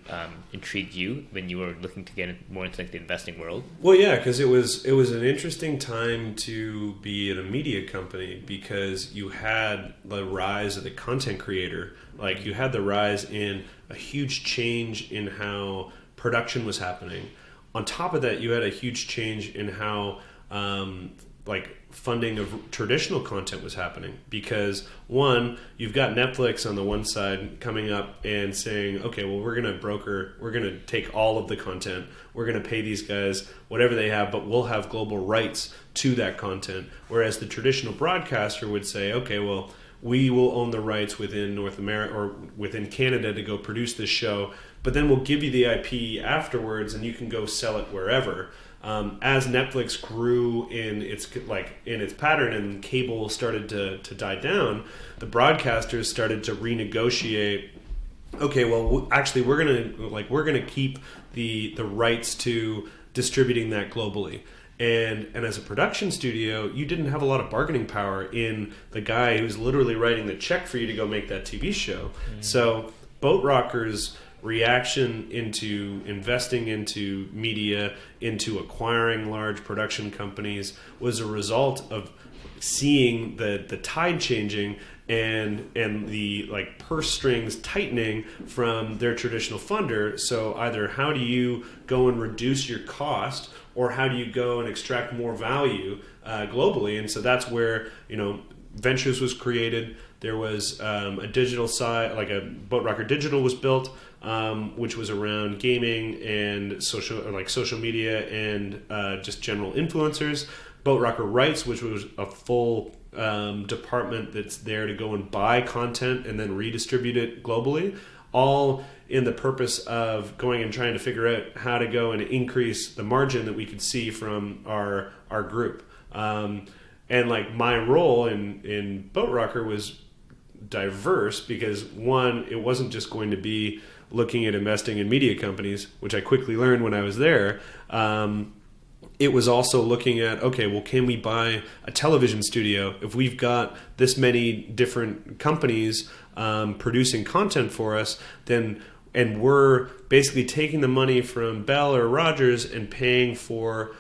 intrigued you when you were looking to get more into like the investing world? Well, yeah, because it was an interesting time to be in a media company, because you had the rise of the content creator. Like, you had the rise in a huge change in how production was happening. On top of that, you had a huge change in how funding of traditional content was happening, because one, you've got Netflix on the one side coming up and saying, okay, well, we're going to take all of the content, we're going to pay these guys whatever they have, but we'll have global rights to that content. Whereas the traditional broadcaster would say, okay, well, we will own the rights within North America or within Canada to go produce this show, but then we'll give you the IP afterwards and you can go sell it wherever. As Netflix grew in its pattern and cable started to die down, the broadcasters started to renegotiate. Okay, well, actually, we're gonna keep the rights to distributing that globally. And as a production studio, you didn't have a lot of bargaining power in the guy who's literally writing the check for you to go make that TV show. Mm. So Boat Rocker's reaction into investing into media, into acquiring large production companies, was a result of seeing the tide changing and the purse strings tightening from their traditional funder. So either how do you go and reduce your cost, or how do you go and extract more value globally? And so that's where Ventures was created. There was a digital side, like a Boat Rocker Digital was built, which was around gaming and social media and just general influencers. Boat Rocker Rights, which was a full department that's there to go and buy content and then redistribute it globally, all in the purpose of going and trying to figure out how to go and increase the margin that we could see from our group. And my role in Boat Rocker was diverse, because one, it wasn't just going to be looking at investing in media companies, which I quickly learned when I was there. It was also looking at, okay, well, can we buy a television studio? If we've got this many different companies producing content for us, and we're basically taking the money from Bell or Rogers and paying for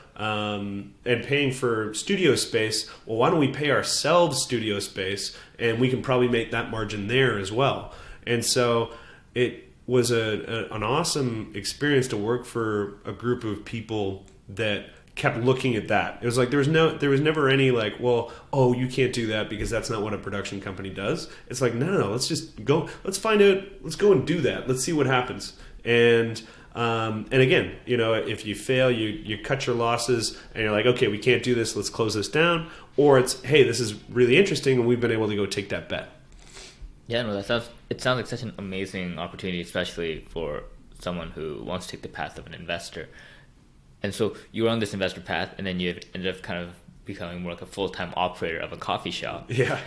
studio space. Well, why don't we pay ourselves studio space, and we can probably make that margin there as well. And so it was an awesome experience to work for a group of people that kept looking at that. It was like there was never any you can't do that because that's not what a production company does. It's like, no, let's just go, let's find out, let's go and do that. Let's see what happens. And again, if you fail, you cut your losses and you're like, okay, we can't do this, let's close this down. Or it's, hey, this is really interesting and we've been able to go take that bet. Yeah, no, it sounds like such an amazing opportunity, especially for someone who wants to take the path of an investor. And so you were on this investor path, and then you ended up kind of becoming more like a full-time operator of a coffee shop. Yeah.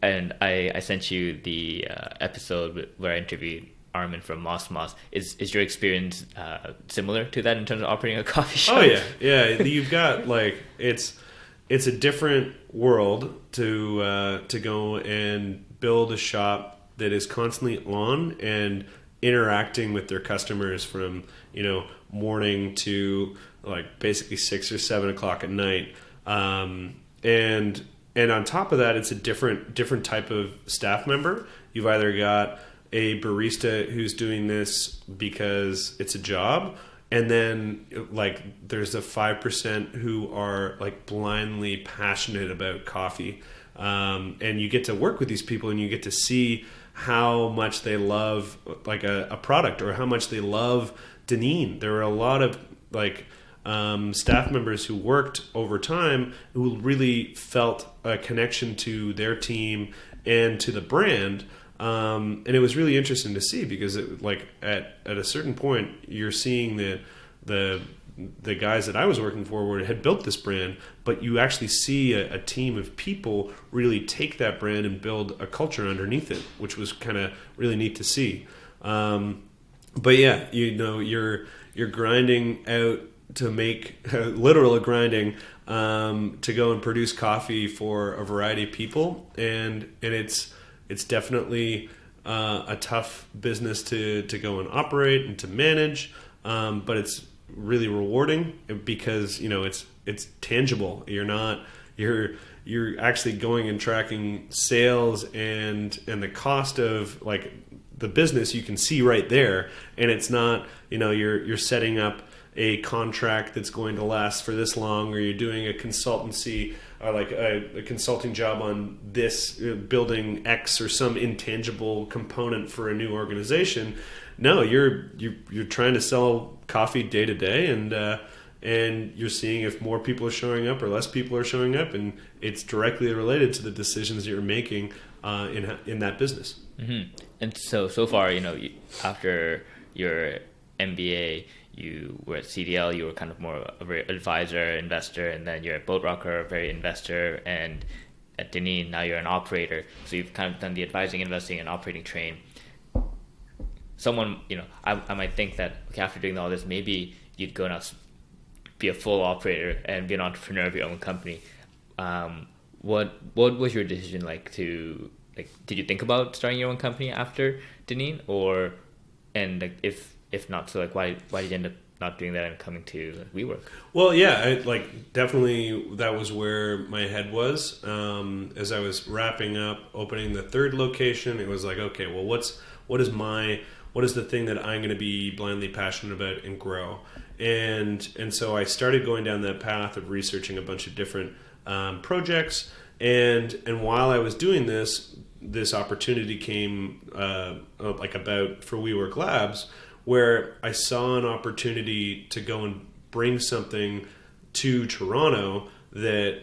And I sent you the episode where I interviewed Armin from Moss. Is your experience similar to that in terms of operating a coffee shop? Oh yeah. You've got it's a different world to go and build a shop that is constantly on and interacting with their customers from, morning to like basically 6 or 7 o'clock at night. And on top of that, it's a different type of staff member. You've either got a barista who's doing this because it's a job, and then like there's a 5% who are like blindly passionate about coffee. And you get to work with these people, and you get to see how much they love like a product, or how much they love Dineen. There were a lot of like staff members who worked over time who really felt a connection to their team and to the brand. And it was really interesting to see, because like at a certain point, you're seeing that the guys that I was working for had built this brand, but you actually see a team of people really take that brand and build a culture underneath it, which was kind of really neat to see. But yeah, you're grinding out to make literal grinding to go and produce coffee for a variety of people, and it's definitely a tough business to go and operate and to manage, but it's really rewarding because it's tangible. You're actually going and tracking sales and the cost of like the business. You can see right there, and it's not you're setting up a contract that's going to last for this long, or you're doing a consultancy or like a consulting job on this building X or some intangible component for a new organization. No, you're trying to sell coffee day to day, and you're seeing if more people are showing up or less people are showing up, and it's directly related to the decisions you're making in that business. Mm-hmm. And so far, after your MBA, you were at CDL, you were kind of more of an advisor, investor, and then you're at Boat Rocker, very investor, and at Dineen, now you're an operator. So you've kind of done the advising, investing, and operating train. Someone, I might think that, okay, after doing all this, maybe you'd go now be a full operator and be an entrepreneur of your own company. What was your decision like to, like, did you think about starting your own company after Dineen, and like, if not, so like why did you end up not doing that and coming to WeWork? Well, yeah, definitely that was where my head was. As I was wrapping up opening the third location, it was like, okay, well, what is the thing that I'm going to be blindly passionate about and grow? And so I started going down that path of researching a bunch of different projects. And while I was doing this opportunity came about for WeWork Labs, where I saw an opportunity to go and bring something to Toronto that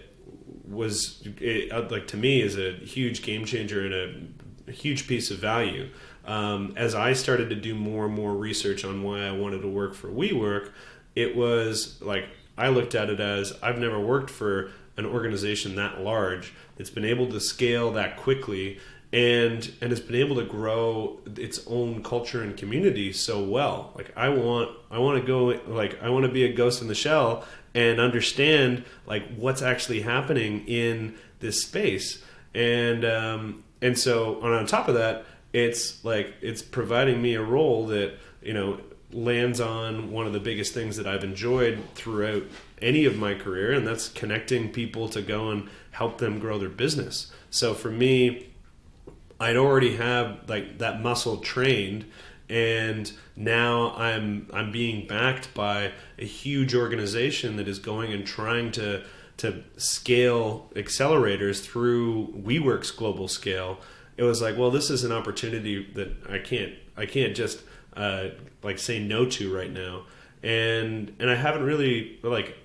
was, to me, is a huge game changer and a huge piece of value. As I started to do more and more research on why I wanted to work for WeWork, it was like I looked at it as I've never worked for an organization that large that's been able to scale that quickly and has been able to grow its own culture and community so well. Like I want to go, like I want to be a ghost in the shell and understand like what's actually happening in this space. And so on top of that, it's providing me a role that lands on one of the biggest things that I've enjoyed throughout any of my career, and that's connecting people to go and help them grow their business. So for me, I'd already have like that muscle trained, and now I'm being backed by a huge organization that is going and trying to scale accelerators through WeWork's global scale. It was like, well, this is an opportunity that I can't just say no to right now, and I haven't really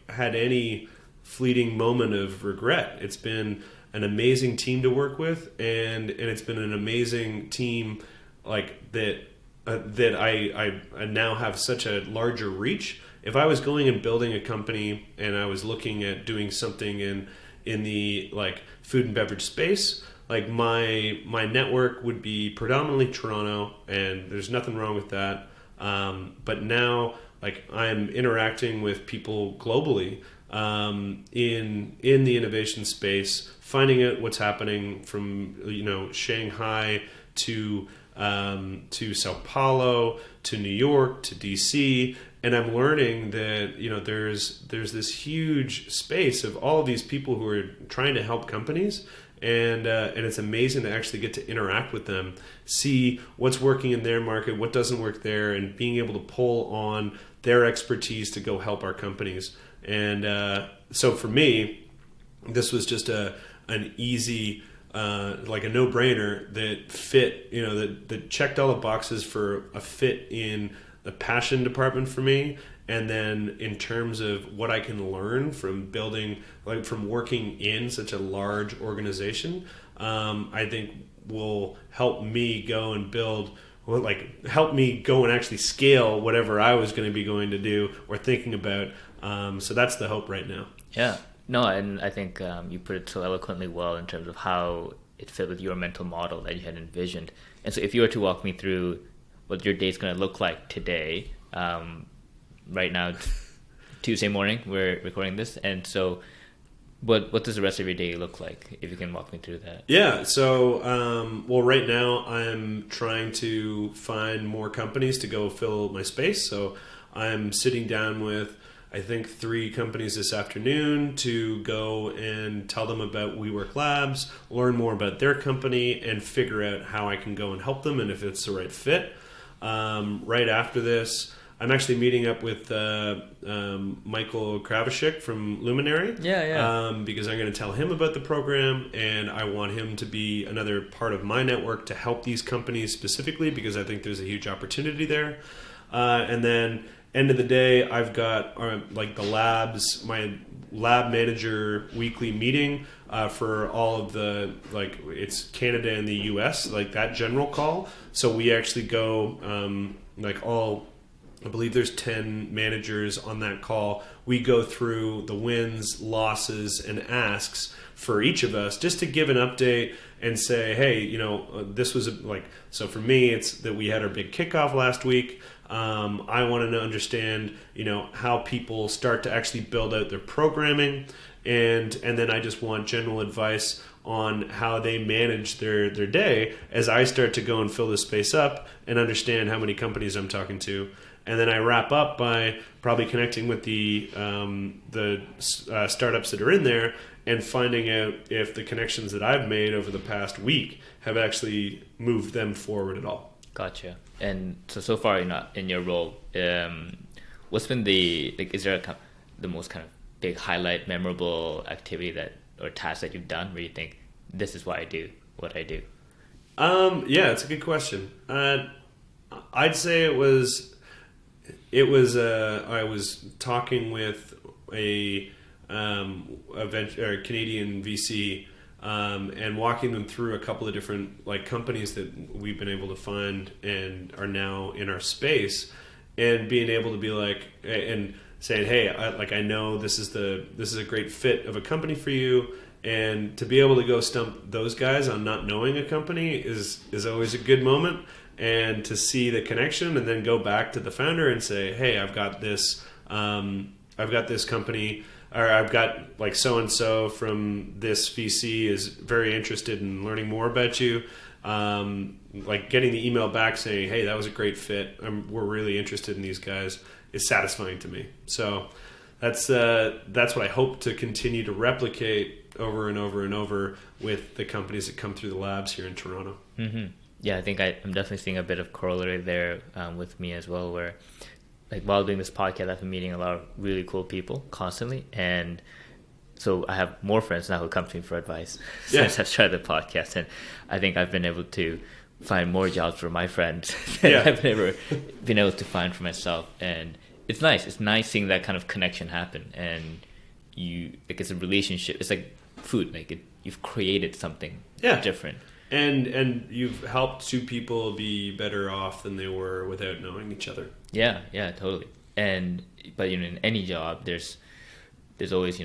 had any fleeting moment of regret. It's been an amazing team to work with, and it's been an amazing team that I now have such a larger reach. If I was going and building a company and I was looking at doing something in the food and beverage space, my network would be predominantly Toronto, and there's nothing wrong with that. But now I'm interacting with people globally in the innovation space, finding out what's happening from Shanghai to to Sao Paulo, to New York, to DC, and I'm learning that there's this huge space of all of these people who are trying to help companies, and it's amazing to actually get to interact with them, see what's working in their market, what doesn't work there, and being able to pull on their expertise to go help our companies. And so for me, this was just an easy, like a no-brainer that fit, that checked all the boxes for a fit in the passion department for me. And then in terms of what I can learn from building, like from working in such a large organization, I think will help me go and build, help me go and actually scale whatever I was going to be going to do or thinking about. So that's the hope right now. Yeah. No, and I think you put it so eloquently well in terms of how it fit with your mental model that you had envisioned. And so if you were to walk me through what your day's going to look like today, right now, Tuesday morning, we're recording this. And so what does the rest of your day look like, if you can walk me through that? Yeah. So, well, right now I'm trying to find more companies to go fill my space. So I'm sitting down with, I think, 3 companies this afternoon to go and tell them about WeWork Labs, learn more about their company, and figure out how I can go and help them and if it's the right fit. Right after this, I'm actually meeting up with Michael Kravachik from Luminary. Because I'm going to tell him about the program, and I want him to be another part of my network to help these companies specifically, because I think there's a huge opportunity there. And then end of the day, I've got the labs, my lab manager weekly meeting for all of the, it's Canada and the US, that general call. So we actually go I believe there's 10 managers on that call. We go through the wins, losses, and asks for each of us just to give an update and say, hey, this was so for me, it's that we had our big kickoff last week. I wanted to understand, how people start to actually build out their programming. And then I just want general advice on how they manage their day as I start to go and fill this space up and understand how many companies I'm talking to. And then I wrap up by probably connecting with the startups that are in there and finding out if the connections that I've made over the past week have actually moved them forward at all. Gotcha. And so far in your role, what's been is there the most kind of big highlight, memorable activity or task that you've done where you think, this is why I do what I do? Yeah, it's a good question. I'd say it was I was talking with a Canadian VC and walking them through a couple of different companies that we've been able to find and are now in our space, and being able to be and saying, hey, I know this is a great fit of a company for you, and to be able to go stump those guys on not knowing a company is always a good moment. And to see the connection and then go back to the founder and say, hey, I've got this company, or I've got so-and-so from this VC is very interested in learning more about you. Getting the email back saying, hey, that was a great fit. We're really interested in these guys is satisfying to me. So that's what I hope to continue to replicate over and over and over with the companies that come through the labs here in Toronto. Mm-hmm. Yeah, I think I'm definitely seeing a bit of corollary there with me as well, where while doing this podcast, I've been meeting a lot of really cool people constantly. And so I have more friends now who come to me for advice since I've started the podcast. And I think I've been able to find more jobs for my friends than I've ever been able to find for myself. And it's nice. It's nice seeing that kind of connection happen. And it's a relationship. It's like food. You've created something different. And you've helped 2 people be better off than they were without knowing each other. Yeah, totally. But in any job, there's always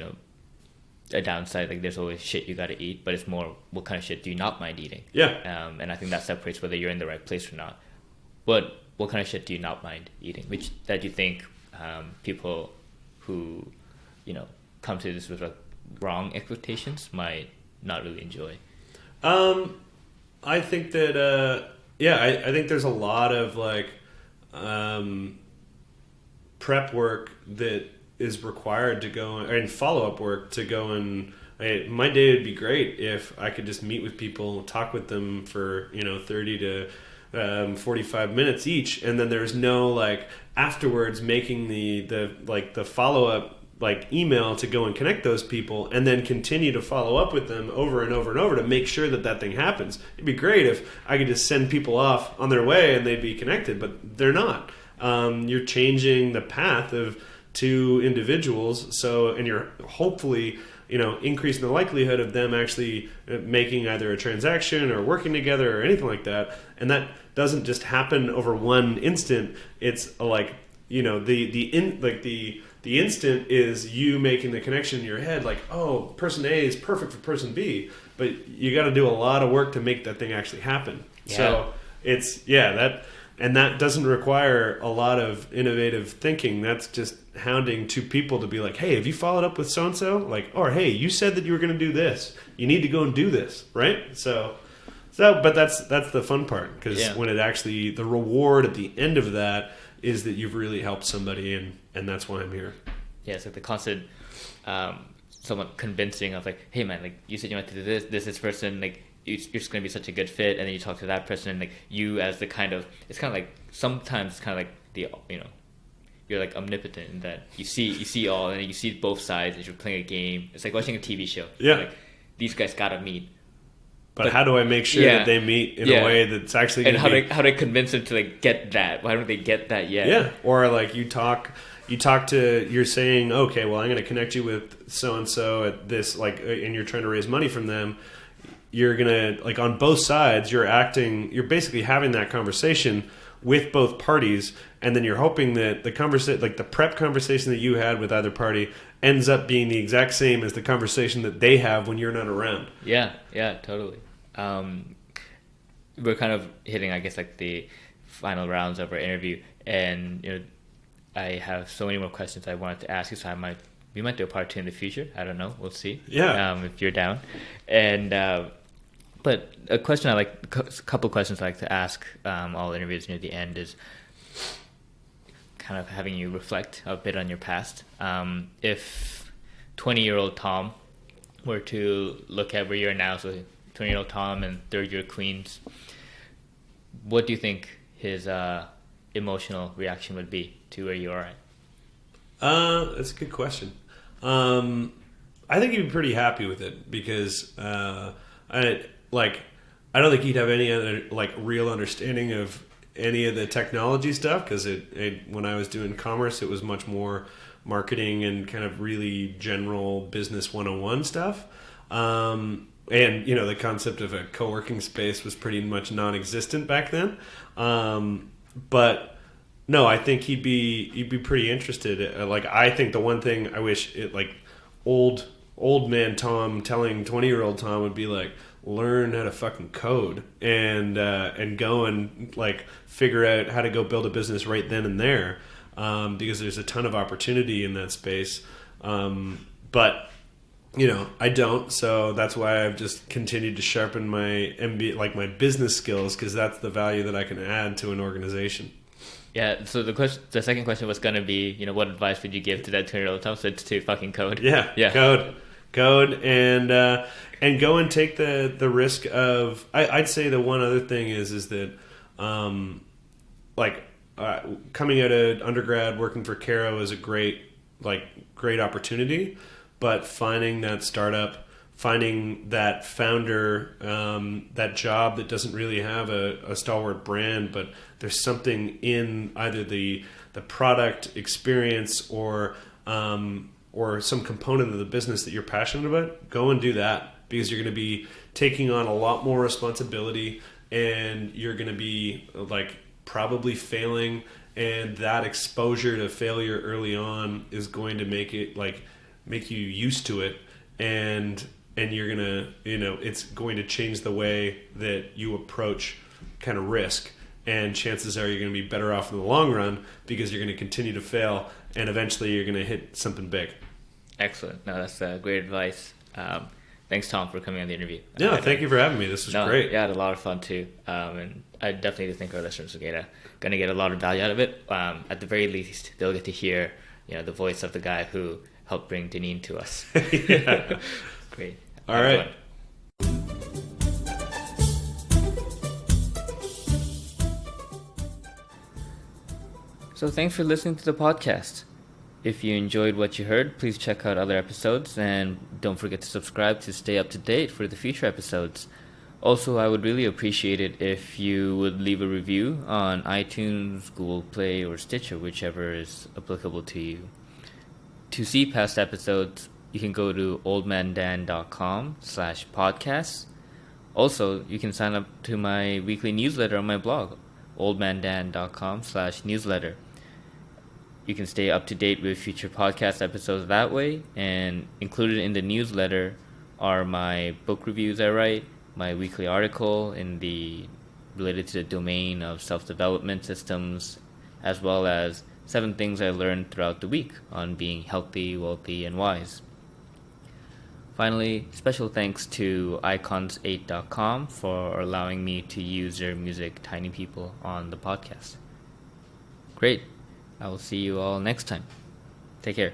a downside. There's always shit you got to eat, but it's more what kind of shit do you not mind eating? Yeah. And I think that separates whether you're in the right place or not. But what kind of shit do you not mind eating? Which that you think people who come to this with wrong expectations might not really enjoy. I think that Yeah, I think there's a lot of like prep work that is required to go and follow up work to go and. My day would be great if I could just meet with people, talk with them for 30 to 45 minutes each, and then there's no like afterwards making the follow up like email to go and connect those people, and then continue to follow up with them over and over and over to make sure that thing happens. It'd be great if I could just send people off on their way and they'd be connected, but they're not. You're changing the path of two individuals, and you're hopefully increasing the likelihood of them actually making either a transaction or working together or anything like that. And that doesn't just happen over one instant. It's like, the instant is you making the connection in your head, like, oh, person A is perfect for person B, but you got to do a lot of work to make that thing actually happen. Yeah. So that doesn't require a lot of innovative thinking. That's just hounding two people to be like, hey, have you followed up with so-and-so? Like, or hey, you said that you were going to do this. You need to go and do this, right? But that's the fun part, because when it actually, the reward at the end of that is that you've really helped somebody, and that's why I'm here. Yeah, it's like the constant somewhat convincing of like, hey man, like you said you wanted to do this person, like you're just going to be such a good fit, and then you talk to that person, and like you as the kind of, it's kind of like, sometimes it's kind of like the, you're like omnipotent in that you see all, and you see both sides as you're playing a game. It's like watching a TV show. Yeah. Like, these guys gotta meet. But how do I make sure that they meet in a way that's actually going to be... And how do I convince them to like get that? Why don't they get that yet? Yeah. Or like you talk to, you're saying, okay, well, I'm going to connect you with so-and-so at this, like, and you're trying to raise money from them. You're going to, like, on both sides, you're basically having that conversation with both parties, and then you're hoping that the conversation, like the prep conversation that you had with either party, ends up being the exact same as the conversation that they have when you're not around. Yeah, totally. We're kind of hitting, I guess, like the final rounds of our interview, and I have so many more questions I wanted to ask you, so we might do a part 2 in the future. I don't know. We'll see. Yeah. If you're down. And but a couple questions I like to ask all interviews near the end is kind of having you reflect a bit on your past. If 20-year-old Tom were to look at where you are now, so 20-year-old Tom and third-year Queens, what do you think his emotional reaction would be to where you are at? That's a good question. I think he'd be pretty happy with it, because I don't think he'd have any other like real understanding of any of the technology stuff, because when I was doing commerce, it was much more marketing and kind of really general business 101 stuff. And the concept of a co-working space was pretty much non-existent back then. But no, I think he'd be pretty interested. Like, I think the one thing I wish old man Tom telling 20-year-old Tom would be like, learn how to fucking code and go and like figure out how to go build a business right then and there, because there's a ton of opportunity in that space. But I don't, so that's why I've just continued to sharpen my MBA, my business skills, because that's the value that I can add to an organization. Yeah, so the second question was going to be, what advice would you give to that 20-year-old Tom? So it's to fucking code. Yeah. Code and go and take the risk of. I'd say the one other thing is that coming out of undergrad, working for Caro is a great opportunity, but finding that startup, finding that founder, that job that doesn't really have a stalwart brand, but there's something in either the product experience or some component of the business that you're passionate about, go and do that, because you're going to be taking on a lot more responsibility, and you're going to be probably failing, and that exposure to failure early on is going to make you used to it, and you're going to, it's going to change the way that you approach kind of risk, and chances are you're going to be better off in the long run, because you're going to continue to fail, and eventually you're going to hit something big. Excellent. No, that's great advice. Thanks, Tom, for coming on the interview. Yeah, thank you for having me. This was great. Yeah, I had a lot of fun too, and I definitely think our listeners are gonna get a lot of value out of it. At the very least, they'll get to hear, the voice of the guy who helped bring Dineen to us. Yeah. Great. All right. So thanks for listening to the podcast. If you enjoyed what you heard, please check out other episodes and don't forget to subscribe to stay up to date for the future episodes. Also, I would really appreciate it if you would leave a review on iTunes, Google Play, or Stitcher, whichever is applicable to you. To see past episodes, you can go to oldmandan.com/podcasts. Also, you can sign up to my weekly newsletter on my blog, oldmandan.com/newsletter. You can stay up to date with future podcast episodes that way, and included in the newsletter are my book reviews I write, my weekly article related to the domain of self-development systems, as well as 7 things I learned throughout the week on being healthy, wealthy, and wise. Finally, special thanks to icons8.com for allowing me to use their music, Tiny People, on the podcast. Great. I will see you all next time. Take care.